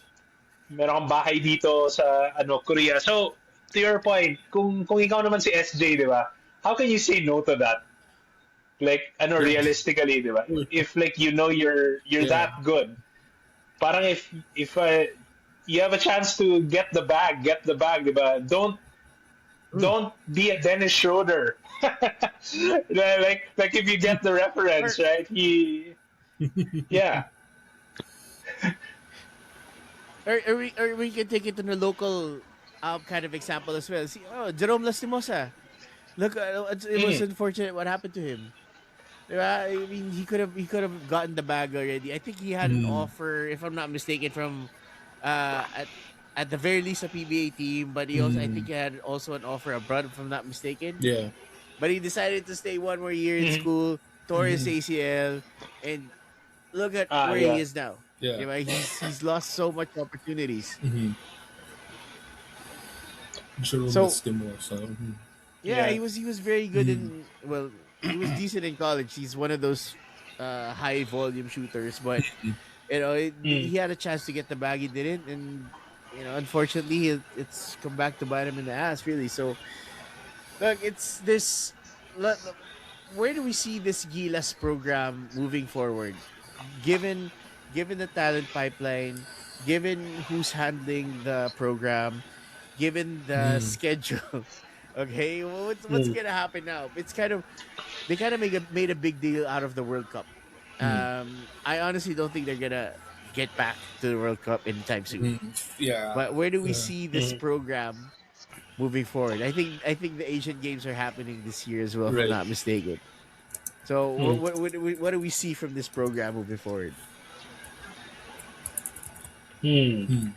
Meron kang bahay dito sa Korea. So to your point, kung ikaw naman si SJ, di ba? How can you say no to that? Like right. realistically, di ba? If like you're Yeah. that good, parang if you have a chance to get the bag, di ba? Mm. Don't be a Dennis Schroeder. Like if you get the Or, reference, right? Yeah. or we can take it to the local kind of example as well. See, oh, Jerome Lastimosa. Look, it was Mm, unfortunate what happened to him. Diba? I mean, he could have gotten the bag already. I think he had an Mm, offer, if I'm not mistaken, from uh, at at the very least a PBA team, but he also, I think mm, he had also an offer abroad, if I'm not mistaken. yeah. But he decided to stay one more year in mm, school, tore his Mm, ACL, and look at ah, where he yeah. is now. yeah. Diba? He's lost so much opportunities. Mm-hmm. Jerome So Lastimosa. Mhm. yeah, Yeah. he was very good Mm, in, well, he was decent in college. He's one of those high volume shooters, but Mm, he had a chance to get the bag, he didn't, and unfortunately, it's come back to bite him in the ass, really. So look, it's this. Where do we see this Gilas program moving forward? Given given the talent pipeline, given who's handling the program, given the mm, schedule. Okay, well, what's mm, gonna happen now? It's kind of, they kind of made a big deal out of the World Cup. mm, I honestly don't think they're gonna get back to the World Cup anytime soon. mm. Yeah. But where do we Yeah. see this mm, program moving forward? I think the Asian Games are happening this year as well, if I'm Right. not mistaken. So mm. what do we see from this program moving forward? Hmm. Mm.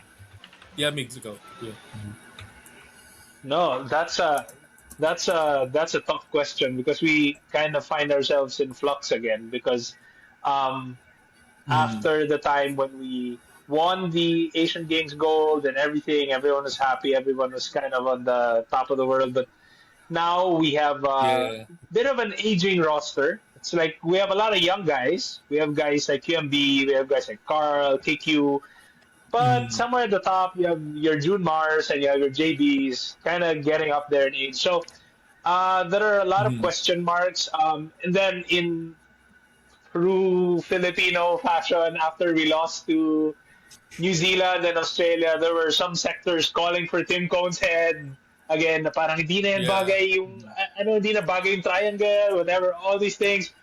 Yeah, Migz, go. Yeah. No, that's a tough question because we kind of find ourselves in flux again because um, Mm, after the time when we won the Asian Games gold and everything. Everyone was happy. Everyone was kind of on the top of the world. But now we have a Yeah. bit of an aging roster. It's like we have a lot of young guys. We have guys like QMB, we have guys like Carl, KQ. But Mm, somewhere at the top, you have your June Mars and you have your JBs kind of getting up there in age. So there are a lot of mm, question marks. And then in true Filipino fashion, after we lost to New Zealand and Australia, there were some sectors calling for Tim Cone's head. Again, na parang hindi na yan yeah. bagay yung, ano, hindi na bagay yung triangle, whatever, all these things.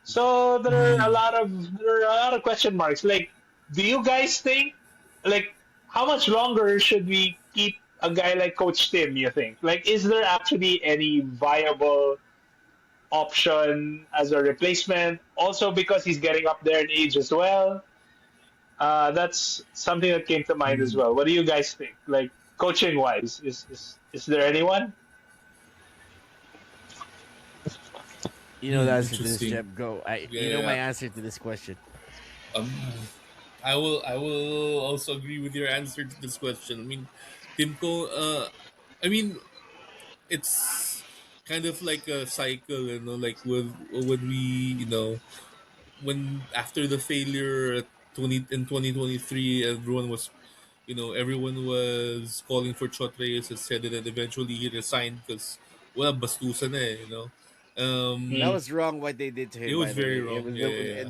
So Mm, there are a lot of question marks. Like, do you guys think, like, how much longer should we keep a guy like Coach Tim, you think? Like, is there actually any viable option as a replacement? Also because he's getting up there in age as well. That's something that came to mind as mm, well. What do you guys think? Like coaching wise, is there anyone? You know the answer to this, interesting. Jeb. Go. Yeah, You know my yeah. answer to this question. Um, I will also agree with your answer to this question. I mean, Timko. I mean, it's kind of like a cycle, like with when we, when after the failure at 2023, everyone was calling for Chot Reyes instead, and then eventually he resigned because, well, bastusan eh, That Mm, was wrong what they did to it him. was By the very way, wrong. Yeah, yeah, yeah.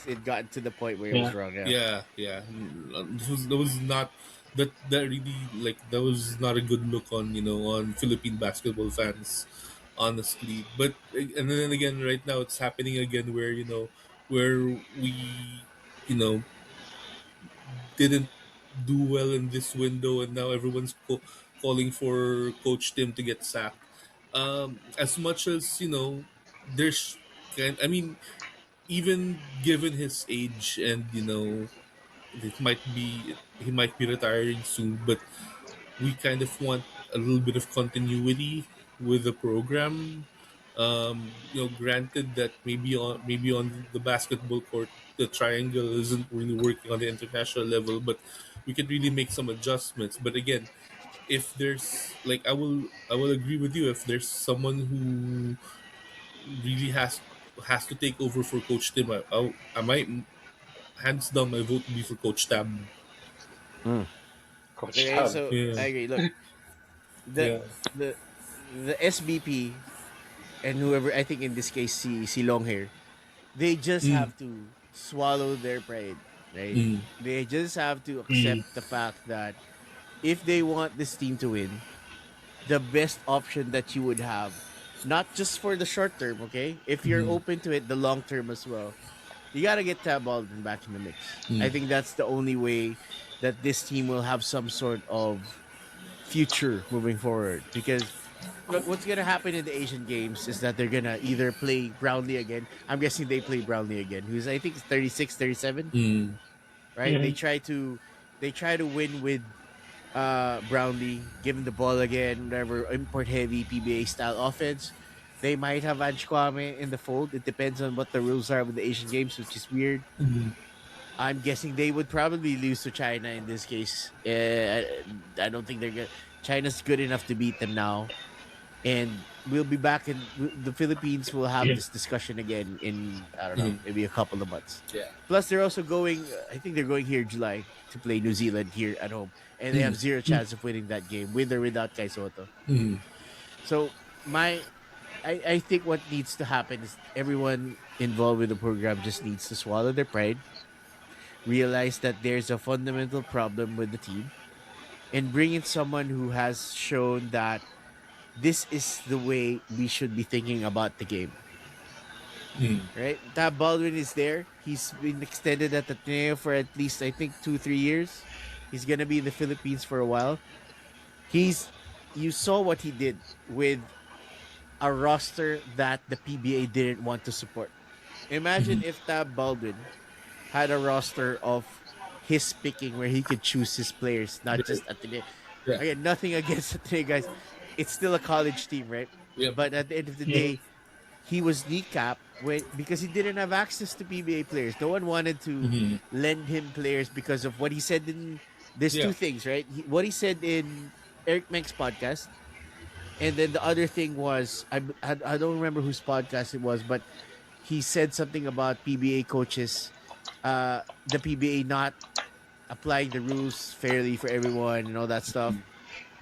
it got to the point where it was yeah. wrong. Yeah. Yeah, yeah. That was not that really, like, that was not a good look on, on Philippine basketball fans, honestly. But and then again, right now it's happening again where, where we, you know didn't do well in this window, and now everyone's calling for Coach Tim to get sacked. As much as, there's I mean, even given his age, and he might be retiring soon, but we kind of want a little bit of continuity with the program. Granted that maybe on the basketball court, the triangle isn't really working on the international level, but we could really make some adjustments. But again, if there's, like, I will agree with you, if there's someone who really has to take over for Coach Tim, I might, hands down, my vote would be for Coach Tab. Mm. Coach Okay, Tab. so Yeah, I agree. Look, the yeah. the the SBP and whoever, I think in this case, si long hair, they just Mm, have to swallow their pride, right? mm, They just have to Mm, accept the fact that if they want this team to win, the best option that you would have, not just for the short term, okay? If you're mm, open to it, the long term as well, you gotta get Tab Baldwin back in the mix. I mm, think that's the only way that this team will have some sort of future moving forward. Because look, what's gonna happen in the Asian Games is that they're gonna either play Brownlee again. I'm guessing they play Brownlee again, who's I think 36, 37, mm, right? mhm. They try to win with Brownlee, give him the ball again, whatever, import heavy PBA style offense. They might have Ange Kwame in the fold. It depends on what the rules are with the Asian Games, which is weird. mm, I'm guessing they would probably lose to China in this case. I don't think they're good. China's good enough to beat them now, and we'll be back in the Philippines. Will have Yeah. this discussion again in, I don't know, mm. maybe a couple of months. Yeah. Plus, they're also going. I think they're going here July to play New Zealand here at home, and they have Mm, zero chance of winning that game with or without Kai Soto. mm, So my, I think what needs to happen is everyone involved with the program just needs to swallow their pride, realize that there's a fundamental problem with the team, and bring in someone who has shown that this is the way we should be thinking about the game. mm, Right? Tab Baldwin is there. He's been extended at Ateneo for at least I think 2-3 years. He's gonna be in the Philippines for a while. He's You saw what he did with a roster that the PBA didn't want to support. Imagine mm. if Tab Baldwin had a roster of his picking where he could choose his players, not Right. just Ateneo. Yeah. Again, nothing against Ateneo guys. It's still a college team, right? Yep. But at the end of the Mhm. day, he was kneecapped because he didn't have access to PBA players. No one wanted to lend him players because of what he said in. There's Yeah. two things, right? What he said in Eric Menk's podcast, and then the other thing was I don't remember whose podcast it was, but he said something about PBA coaches, the PBA not applying the rules fairly for everyone and all that stuff,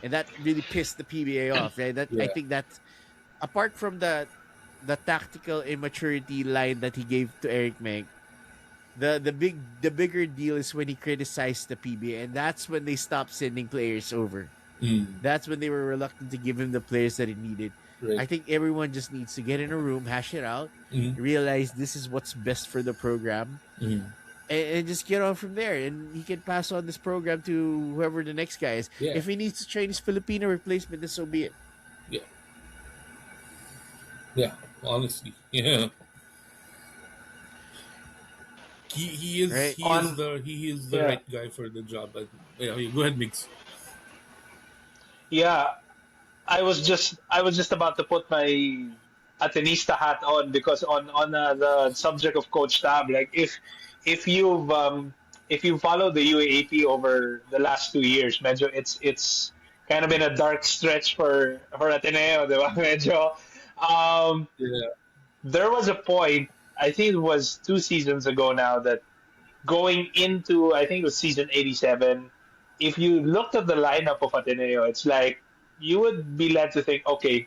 and that really pissed the PBA off, right? That I Yeah. think that apart from the tactical immaturity line that he gave to Eric Meg, the bigger deal is when he criticized the PBA, and that's when they stopped sending players over. Mm. That's when they were reluctant to give him the players that he needed. Right. I think everyone just needs to get in a room, hash it out, realize this is what's best for the program, and just get on from there. And he can pass on this program to whoever the next guy is. Yeah. If he needs to train his Filipino replacement, then so be it. Yeah. Yeah. Honestly. Yeah. He is Right? he is On the he is the Yeah, right guy for the job. But yeah, go ahead, Mix. yeah. I was just about to put my Atenista hat on because on the subject of Coach Tab, like if you've if you follow the UAAP over the last 2 years, medyo it's kind of been a dark stretch for Ateneo, di ba? Medyo um, Yeah. there was a point, I think it was 2 seasons ago now, that going into, I think it was season 87, if you looked at the lineup of Ateneo, it's like you would be led to think, okay,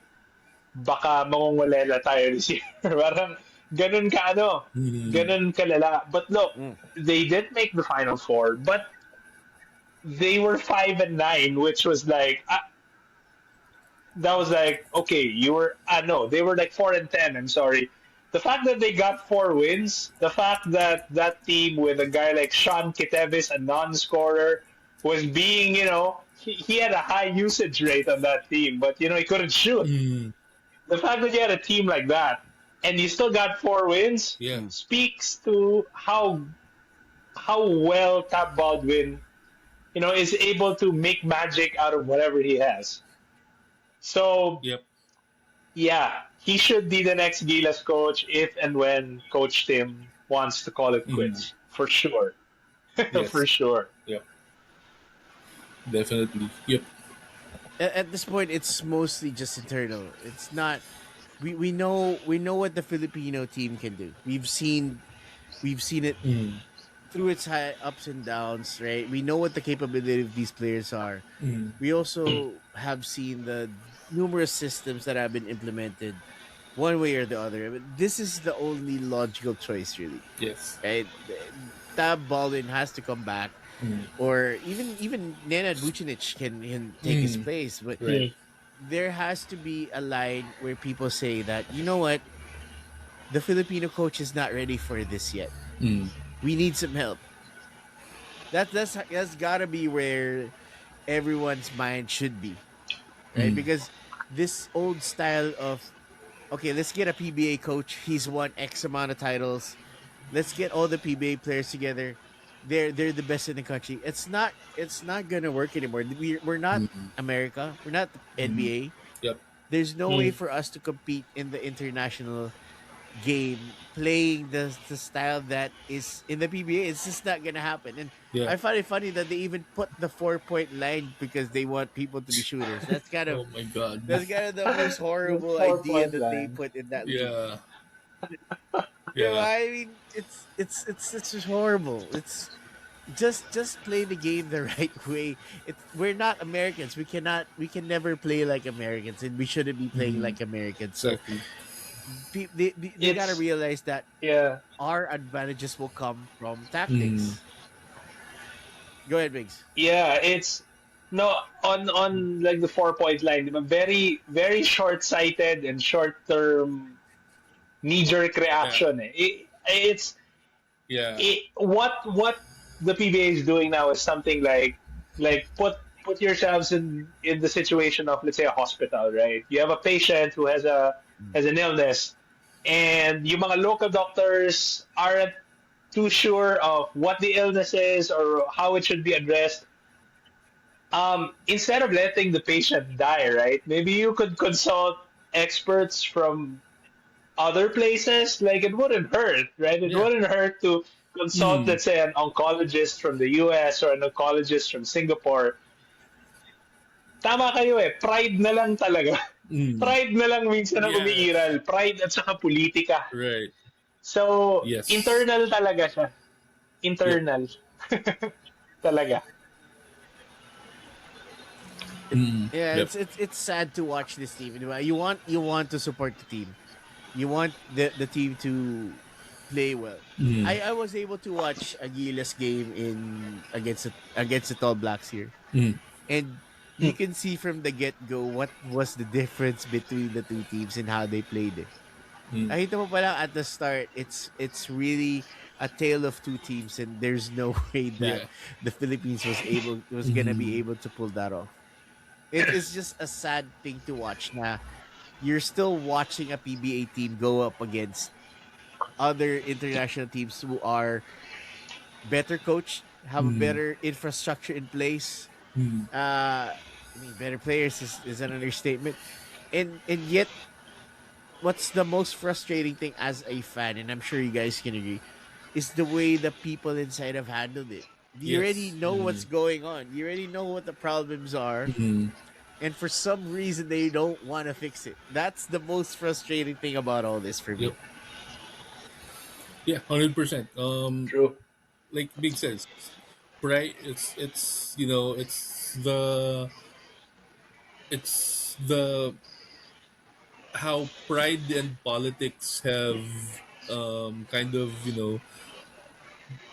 baka mangungulela tayo this year. Parang ganun ka ano, Mm. ganun kalala. But look, Mm. they did make the final four, but they were 5-9, which was like that was like, okay, you were no, they were like 4-10. I'm sorry. The fact that they got 4 wins, the fact that that team with a guy like Sean Kitevis, a non-scorer, was being, he had a high usage rate on that team, but he couldn't shoot. Mm. The fact that you had a team like that and you still got 4 wins Yeah. speaks to how well Cap Baldwin, is able to make magic out of whatever he has. So Yep. yeah, he should be the next Gilas coach if and when Coach Tim wants to call it Mm. quits. For sure. For Yes. sure. Yep. Definitely. Yep. At this point, it's mostly just internal. It's not. We know what the Filipino team can do. We've seen it Mm. through its high ups and downs, right? We know what the capability of these players are. Mm. We also have seen the numerous systems that have been implemented one way or the other. But this is the only logical choice, really, Yes. right? Tab Baldwin has to come back, Mm. or even Nenad Vucinic can take his Mm. place. But Right. there has to be a line where people say that, you know what, the Filipino coach is not ready for this yet. Mm. We need some help. That's gotta be where everyone's mind should be, right? Mm. Because this old style of, okay, let's get a PBA coach. He's won X amount of titles. Let's get all the PBA players together. They're the best in the country. It's not gonna work anymore. We're not Mm. America. We're not NBA. Yep. There's no way for us to compete in the international game playing the style that is in the PBA. It's just not gonna happen. And Yeah. I find it funny that they even put the 4 point line because they want people to be shooters. That's kind Oh of my God. that's kind of the most horrible The idea 4 point that they line. put in that league. Yeah. You know, Yeah. I mean, it's just horrible. It's just play the game the right way. We're not Americans. We can never play like Americans, and we shouldn't be playing Mhm. like Americans. So Exactly. they gotta It's realize that yeah. our advantages will come from Mm. tactics. Go ahead, Biggs. Yeah, it's no on like the 4 point line, diba? Very very short sighted and short term knee jerk Yeah. reaction. It's Yeah. what the PBA is doing now is something like put yourselves in the situation of, let's say, a hospital, right? You have a patient who has an illness, and yung mga local doctors aren't too sure of what the illness is or how it should be addressed. Instead of letting the patient die, right? Maybe you could consult experts from other places, like it wouldn't hurt, right? It Yeah. wouldn't hurt to consult, Mm. let's say, an oncologist from the US or an oncologist from Singapore. Tama kayo eh, pride na lang talaga. Mm. Pride na lang minsan ang Yes. umiiral. Pride at saka politika. Right. So, Yes. internal talaga siya. Yep. Internal. Talaga. Mm. Yeah, Yep. it's sad to watch this team. You want to support the team. You want the team to play well. Mm. I was able to watch a Gilas game in against the Tall Blacks here, Mm. and you can see from the get go what was the difference between the two teams and how they played it. Mm. Nakita mo pala at the start, it's really a tale of two teams, and there's no way that Yeah. the Philippines was gonna be Mm. able to pull that off. It's just a sad thing to watch. Na you're still watching a PBA team go up against other international teams who are better coached, have a Mm. better infrastructure in place. Mm. I mean, better players is an understatement, and yet what's the most frustrating thing as a fan, and I'm sure you guys can agree, is the way the people inside have handled it. You already Yes. know what's Mm. going on. You already know what the problems are, Mm. and for some reason they don't want to fix it. That's the most frustrating thing about all this for me. Yep. Yeah. 100%. True. Like Big says, right? It's you know it's the how pride and politics have kind of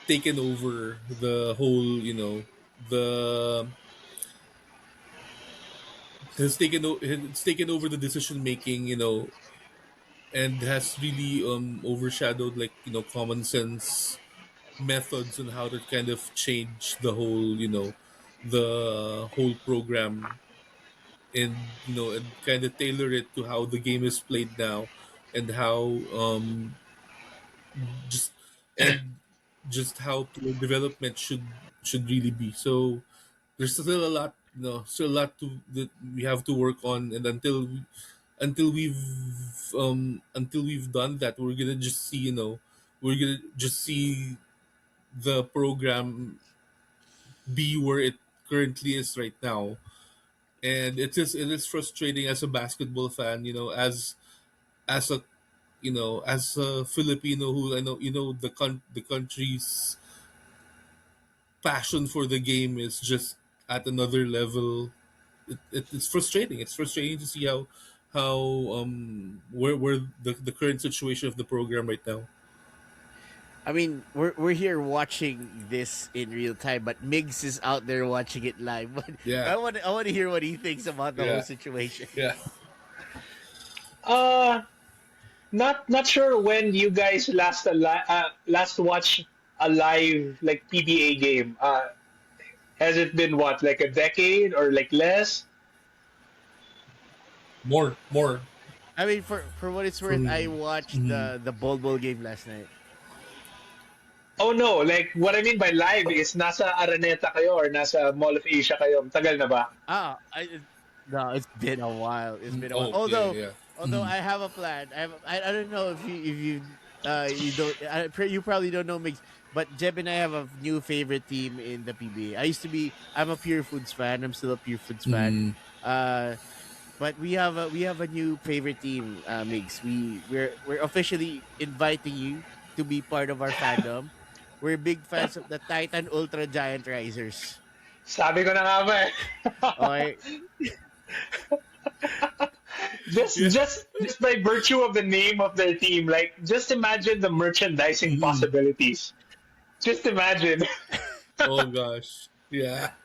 taken over the whole the it's taken over the decision making, and has really overshadowed, like, common sense methods on how to kind of change the whole program, and and kind of tailor it to how the game is played now, and how just and just how player development should really be. So there's still a lot, still a lot that we have to work on, and until we've done that, we're gonna just see, we're gonna just see the program be where it currently is right now. And it is frustrating as a basketball fan, as a as a Filipino, who I know, the country's passion for the game is just at another level. It's frustrating. It's frustrating to see how where the current situation of the program right now. I mean, we're here watching this in real time, but Migz is out there watching it live. But Yeah, I want to hear what he thinks about the whole yeah, situation. yeah. Uh, not sure when you guys last watched a live like PBA game. Has it been what, like a decade or like less? More I mean, for what it's worth, I from. watched Mhm. the Bol game last night. Oh no, like what I mean by live is nasa Araneta kayo or nasa Mall of Asia kayo. Tagal na ba? No, it's been a while. It's been a while. Oh yeah, Although yeah. although I have a plan. I don't know if you don't you probably don't know Mix, but Jeb and I have a new favorite team in the PBA. I'm a Pure Foods fan. I'm still a Pure Foods fan. Mm. Uh, but we have a new favorite team, Mix. We're officially inviting you to be part of our fandom. We're big fans of the Titan Ultra Giant Risers. Sabi ko na nga ba eh. Okay. Yeah. Just by virtue of the name of their team, like just imagine the merchandising Mhm. possibilities. Just imagine. Oh gosh. Yeah.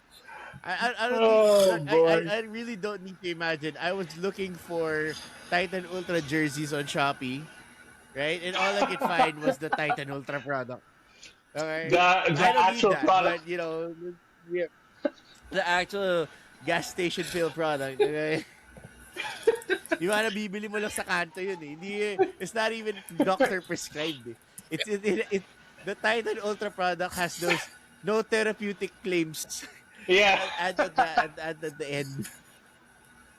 I don't think Oh I boy. really don't need to imagine. I was looking for Titan Ultra jerseys on Shopee, right? And all I could find was the Titan Ultra product. Okay, The I don't need actual that, product. but yeah, the actual gas station fill product. Okay, yung ano bibili mo lang sa kanto yun eh. Hindi, it's not even doctor prescribed. Eh. The Titan Ultra product has those no therapeutic claims. Yeah. I'll add at the end.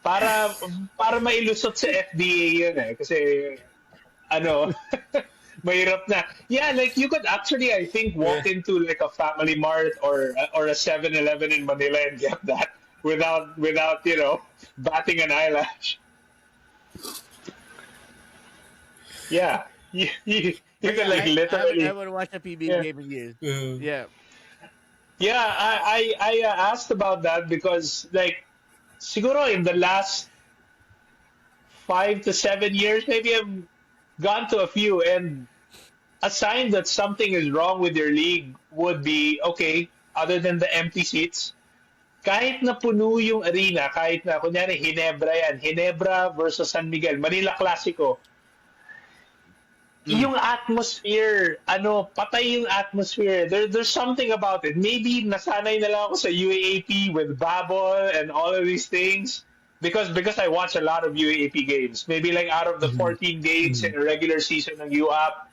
Para para mailusot sa FDA yun eh. Kasi ano, mahirap na. Yeah, like you could actually, I think, Yeah. walk into like a Family Mart or a 7-Eleven in Manila and get that without batting an eyelash. Yeah, you But could yeah, like I literally. haven't watched a PBA Yeah, game in years. Uh, Yeah. yeah. I asked about that because like siguro in the last 5 to 7 years, maybe I've gone to a few, and a sign that something is wrong with your league would be okay. Other than the empty seats, kahit na puno yung arena, kahit na kunyari Hinebra yan, Hinebra versus San Miguel, Manila Clasico, mm, yung atmosphere, patay yung atmosphere. There's something about it. Maybe nasanay na lang ako sa UAAP with Babol and all of these things because I watch a lot of UAAP games. Maybe like out of the mhm, 14 games in mhm, a regular season ng UAP,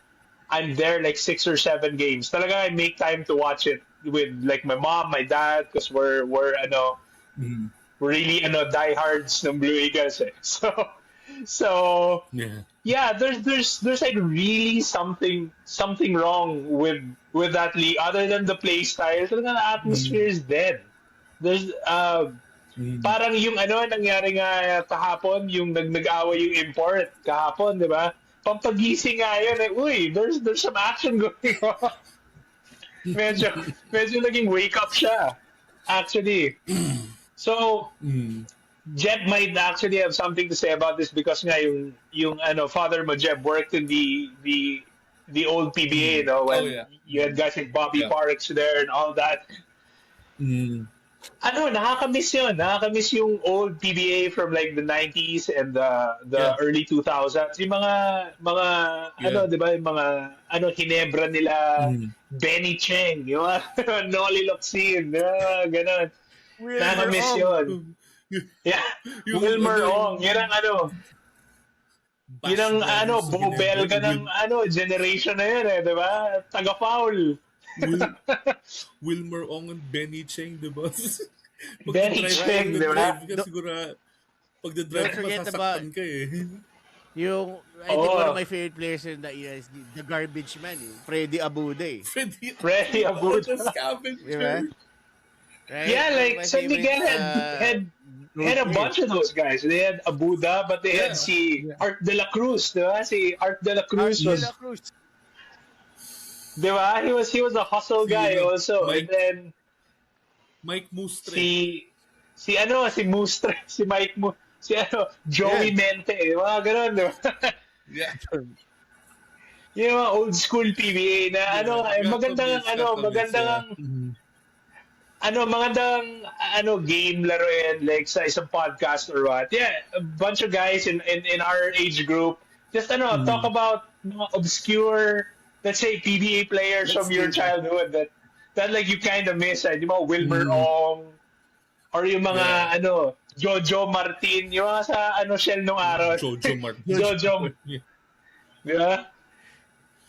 I'm there like 6 or 7 games. Talaga I make time to watch it with like my mom, my dad, because mhm. we're really diehards ng Blue Eagles. Eh. So Yeah. yeah, there's like really something wrong with that league other than the play style. Talaga the atmosphere Mm, is dead. There's mm, parang yung nangyari nga kahapon, yung nag-away yung import kahapon, di ba? Pampagising nga yun eh. Uy, there's some action going on. medyo medyo naging wake up siya actually. So mm. Jeb might actually have something to say about this because nga yung father mo Jeb worked in the old PBA, Mhm. Oh when yeah. you had guys like Bobby Yeah. Parks there and all that. Mm. Nakakamiss yun. Nakakamiss yung old PBA from like the 90s and the Yeah. early 2000s. Yung mga Yeah. 'di ba, yung mga Hinebra nila Mm. Benny Cheng, yung mga Nolly Locsin, ganun. Wilmer Nakakamiss Ong. yun. Yung, Yeah. yung Wilmer yung Ong, yun Bash ang Brothers na Bobel Ginebra ka ng with generation na yun eh, di ba? Taga-foul. Will Wilmer Ong and Benny Cheng, di ba? Benny Right. Cheng, di ba? Pag-drive ka siguro, Don't pag-drive ka forget about masasaktan ka eh. yung, I think one of Oo. my favorite players in the era is the garbage man, Freddy Abude. Freddy Freddy Abud, the Abuda. Di ba? scavenger. Right? Yeah, One of like my San favorite Miguel had road a players. bunch of those guys. They had Abuda, but they had Yeah. si Yeah. Art de la Cruz, di ba? Si Art de la Art Cruz de la was, Cruz. di ba? He was a hustle Si, guy also. And Mike, then Mike Mustre. si Mustre, si Mike Mu, si Yeah. Joey Mente, mga ganun, di ba? Yeah. Yung mga old school PBA na Yeah. magandang Kakamiss, kakamiss. Yeah. magandang Mhm. magandang game laruin like sa isang podcast or what. Yeah, a bunch of guys in our age group just talk Mhm. about mga obscure, let's say PBA players Let's from your do that. childhood that like you kind of miss, yung mga Wilmer Mhm. Ong or yung Yeah. mga Jojo Martin, yung mga sa Shell nung araw. Jojo Martin. Jojo, Yeah. di ba?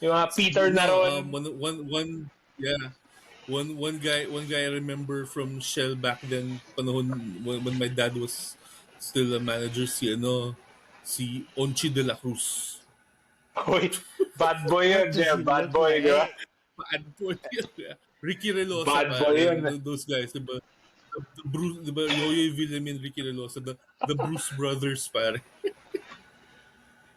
Yung mga Peter No, Naron. yeah. One guy I remember from Shell back then, panahon when my dad was still a manager, si Onchi de la Cruz. Uy, bad boy What yun, does he Jeff. Bad look boy, di ba? like? Bad boy. Yeah. Ricky Relosa, Bad boy pare. yun. Those guys, diba? The Bruce, diba? Yoyo Villamin, Ricky Relosa, the Bruce Brothers, pare.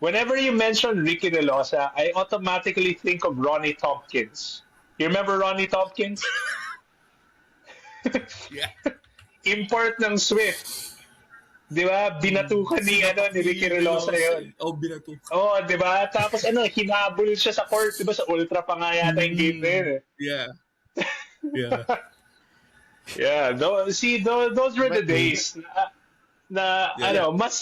Whenever you mention Ricky De Losa, I automatically think of Ronnie Tompkins. You remember Ronnie Tompkins? Yeah. Import ng Swift. Di ba? Binatukan ni Ricky Sinapaki Relosa Relosa. yun. Oh, binato. Oo, di ba? Tapos hinabol siya sa court, di ba? Sa ultra pa nga yata yung game na yun eh. Yeah. Yeah. Yeah, those were the But days na Yeah. mas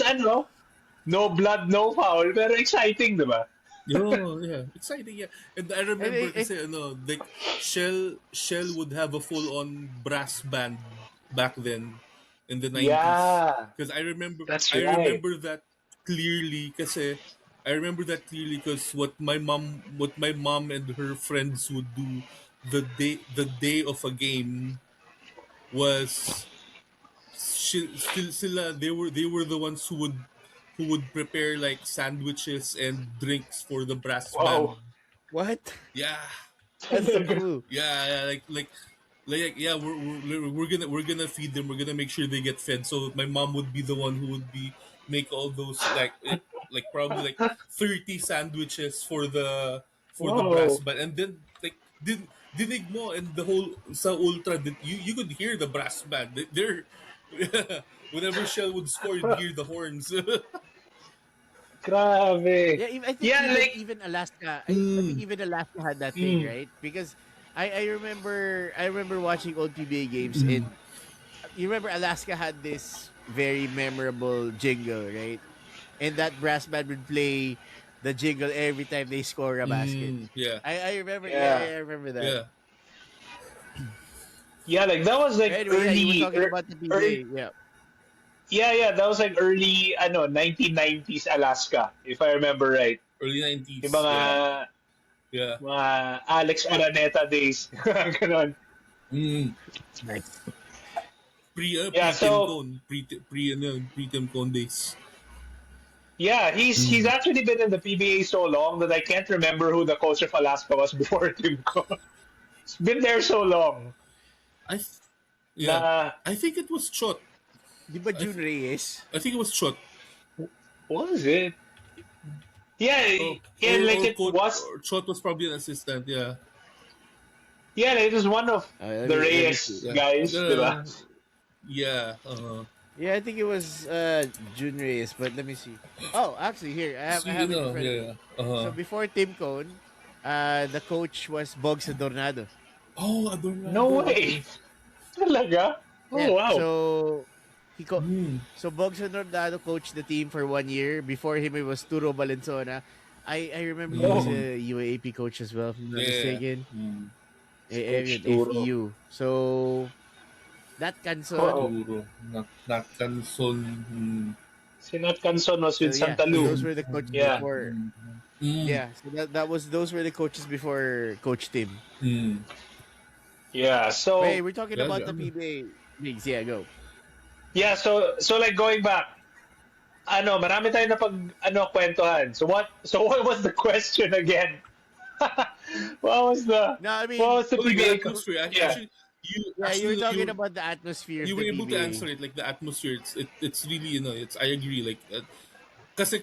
no blood, no foul, pero exciting, di ba? Oh, yeah. Exciting, yeah. And I and remember kasi, like, Shell would have a full-on brass band back then in the 90s. Yeah, Because that's I right. remember that clearly kasi what my mom and her friends would do the day of a game was still sila they were the ones who would who would prepare like sandwiches and drinks for the brass band. Wow. What? Yeah, That's so cool. yeah, yeah, we're gonna feed them. We're gonna make sure they get fed. So my mom would be the one who would be make all those like probably like 30 sandwiches for the brass Wow. band, and then like dinig mo and the whole sa ultra you could hear the brass band. They're whenever Shell would score, you'd hear the horns. Grabe. Yeah, I think Yeah, even like, even Alaska. I think Mm, even Alaska had that thing, mm, right? Because I remember watching old PBA games, mm, and you remember Alaska had this very memorable jingle, right? And that brass band would play the jingle every time they score a basket. yeah, I remember. Yeah, yeah. yeah, I remember that. yeah. Yeah, like that was like Anyway, yeah, you were talking about the early, PBA. Yeah. yeah, yeah, that was like early, 1990s Alaska, if I remember right. Early Yung 90s. mga, Yeah, yeah. Alex Araneta days. Ganon. Mm. Nice. Yeah, Pre Tim so, Cone, pre Tim Cone days. yeah, he's Mm. actually been in the PBA so long that I can't remember who the coach of Alaska was before Tim Cook. It's been there so long. I th- yeah, Na, I think it was Chot. Di ba I June th- Reyes? I think it was Chot. what was it? Yeah, yeah, like Or it coach was, or Chot was probably an assistant. Yeah, yeah, it was one of Let the me Reyes see. yeah, guys, diba? yeah. Yeah, I think it was June Reyes, but let me see. Oh, actually, here So I you have it in know, front of me. yeah. So before Tim Cone, the coach was Bogs Adornado. Oh, No Adornado. way. Okay. Talaga? Yeah. Oh, wow. He co- Mm. so Bogs Adornado coached the team for 1 year. Before him, it was Turo Valenzuela. I remember he was Oh, Mm. a UAAP coach as well, if I'm not Yeah. mistaken. Mm. Coach Turo. FEU. So that Canson. Wow. Turo. Not Canson. Mm. Si Nat Canson was So with yeah, Santa so those Lu. were the coaches Yeah. before. Mm. Yeah, so those were the coaches before Coach Tim. Mm. Yeah. Wait, So, we're talking Yeah, about the yeah. PBA leagues. Yeah, go. yeah, so like going back, marami tayong kwentuhan. So what was the question again? what was the No, I what mean, was the Well, like the PBA? atmosphere. Yeah. Actually, you yeah, you were actually talking about the atmosphere of you the were able to PBA. answer it. Like the atmosphere. It's really it's I agree. Like because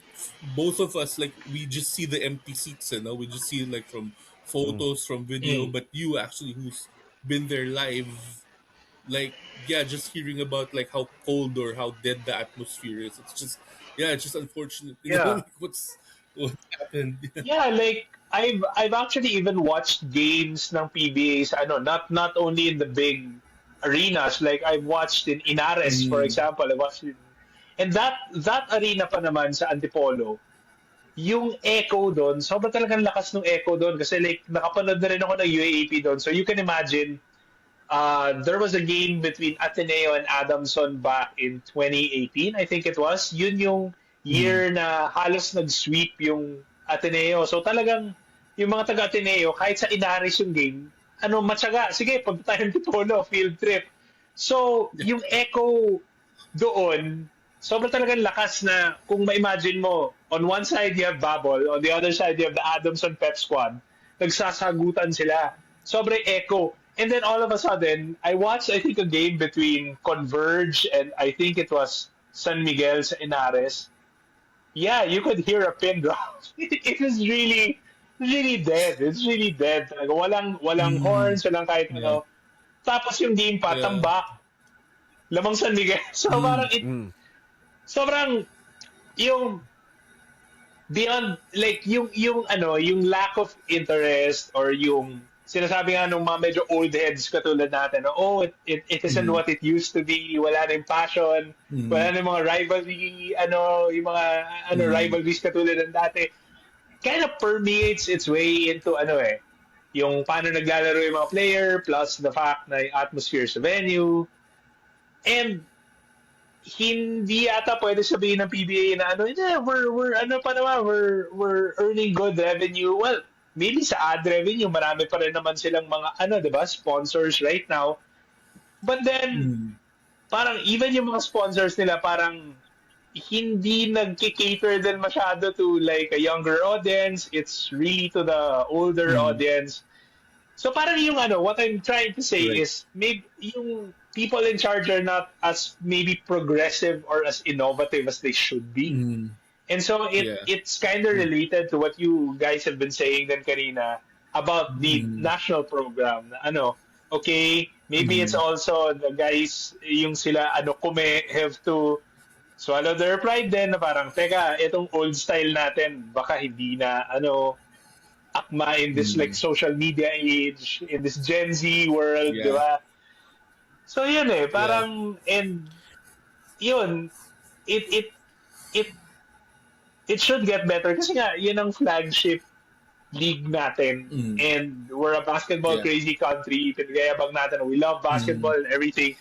both of us like we just see the empty seats. We just see it like from Mm. photos, from video. Mm. But you actually who's been there live, like yeah, just hearing about like how cold or how dead the atmosphere is. It's just yeah, it's just unfortunate. Yeah. Like what happened. Yeah, like I've actually even watched games ng PBAs, not only in the big arenas, like I've watched in Inares, for Mm. example. I watched and that arena pa naman sa Antipolo, yung echo doon, sobrang talagang lakas ng echo doon kasi like nakapanood na rin ako ng UAAP doon. So you can imagine there was a game between Ateneo and Adamson back in 2018, I think it was. Yun yung Mm. year na halos nag-sweep yung Ateneo. So talagang yung mga taga-Ateneo, kahit sa Inaris yung game, matyaga, sige, punta tayo ng Tipolo, field trip. So, yung echo doon, sobrang talagang lakas na kung ma-imagine mo, on one side you have Babol, on the other side you have the Adamson Pep Squad, nagsasagutan sila. Sobrang echo. And then all of a sudden, I watched, I think, a game between Converge and I think it was San Miguel sa Inares. Yeah, you could hear a pin drop. It was really, really dead. It's really dead. Talaga. Walang Mm. horns, walang kahit Yeah. ano. Tapos yung game pa, Yeah. tambak, lamang San Miguel. So Mm. parang, Mm. sobrang, yung, beyond, like, yung lack of interest or yung, sinasabi nga nung mga medyo old heads katulad natin, it isn't Mm. what it used to be, wala na yung passion, wala Mm. na yung mga rivalry, yung mga, Mm. rivalries katulad ng dati, kind of permeates its way into, yung paano naglalaro yung mga player, plus the fact na yung atmosphere sa venue, and hindi ata pwede sabihin ng PBA na yeah, we're pa naman, we're earning good revenue. Well, maybe sa ad revenue, marami pa rin naman silang mga 'di ba, sponsors right now. But then Mm. parang even yung mga sponsors nila parang hindi nagki-cater din masyado to like a younger audience. It's really to the older Mm. audience. So parang yung ano, what I'm trying to say Right. is maybe yung people in charge are not as maybe progressive or as innovative as they should be. Mm. And so Yeah. it's kind of Mm. related to what you guys have been saying then kanina about the Mm. national program. Na ano, okay, maybe it's Mm. also the guys yung sila ano kume have to swallow their pride din na parang teka, itong old style natin baka hindi na ano akma in this like Mm. social media age, in this Gen Z world, di Yeah. ba? So yun eh, Yeah. parang and yun, it it it it should get better kasi nga yun ang flagship league natin Mm. and we're a basketball Yeah. crazy country. Pinagayabang natin, we love Mm. basketball and everything.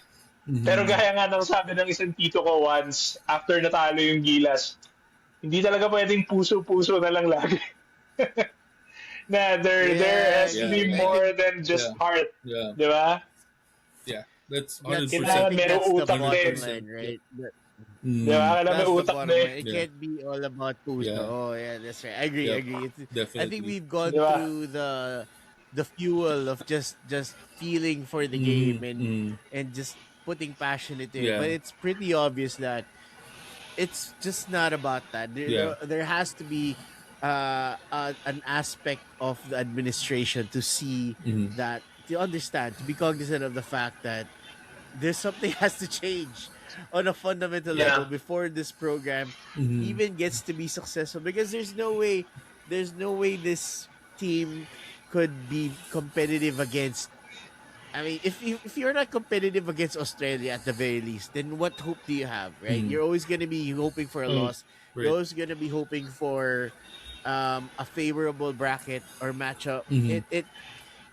Pero Mm. gaya nga ng sabi ng isang tito ko once, after natalo yung Gilas, hindi talaga pwedeng puso-puso na lang lagi. Na there Yeah, has to Yeah. be I think more than Yeah. just heart. Yeah. Di ba? Yeah. That's that's I 100%. Kailangan think merong that's the utak bottom din. 100%. line, Yeah. right? Di ba? Mm. Kailangan may That's the utak bottom din. line. It Yeah. can't be all about push. Yeah. Oh yeah, that's right. I agree. I Yep. agree. I think Definitely. we've gone Di ba? through the fuel of just feeling for the Mm. game Mm. and just putting passion into it. But Yeah. it's pretty obvious that it's just not about that. Yeah. There has to be an aspect of the administration to see Mm. that, to understand, to be cognizant of the fact that there's something has to change on a fundamental level Yeah. before this program Mm. even gets to be successful, because there's no way this team could be competitive against. I mean, if you're not competitive against Australia at the very least, then what hope do you have, right? Mm. You're always going to be hoping for a Mm. loss. You're Right. always going to be hoping for a favorable bracket or matchup. Mm.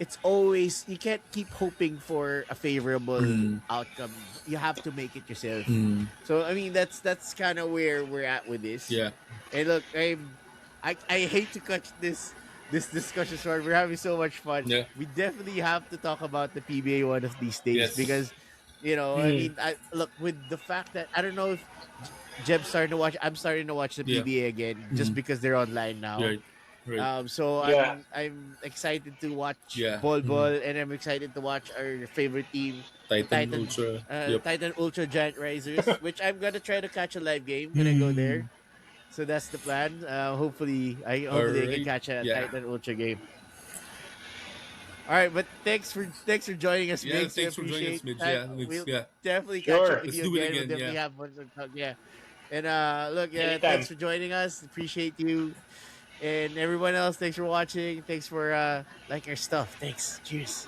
It's always, you can't keep hoping for a favorable Mm. outcome. You have to make it yourself. Mm. So I mean, that's kind of where we're at with this. Yeah. And look, I hate to cut this discussion short. We're having so much fun. Yeah. We definitely have to talk about the PBA one of these days, Yes. because I Mm. mean, I look, with the fact that I don't know if Jeb's starting to watch. I'm starting to watch the Yeah. PBA again just Mhm. because they're online now. Right. Right. So Yeah. I'm excited to watch Yeah. Ball, and I'm excited to watch our favorite team, Titan Ultra. Yep. Titan Ultra Giant Risers, which I'm gonna try to catch a live game. Gonna go there. So that's the plan. Hopefully I can Alright. catch a Yeah. Titan Ultra game. All right, but thanks for joining us, Yeah, Migz. We thanks for joining us, appreciate Midge. that. Yeah, We'll yeah. definitely catch Sure. up with Let's you do it again. again, We'll definitely yeah. have one to talk. Yeah, and look, yeah, Anytime. thanks for joining us. Appreciate you, and everyone else. Thanks for watching. Thanks for like our stuff. Thanks. Cheers.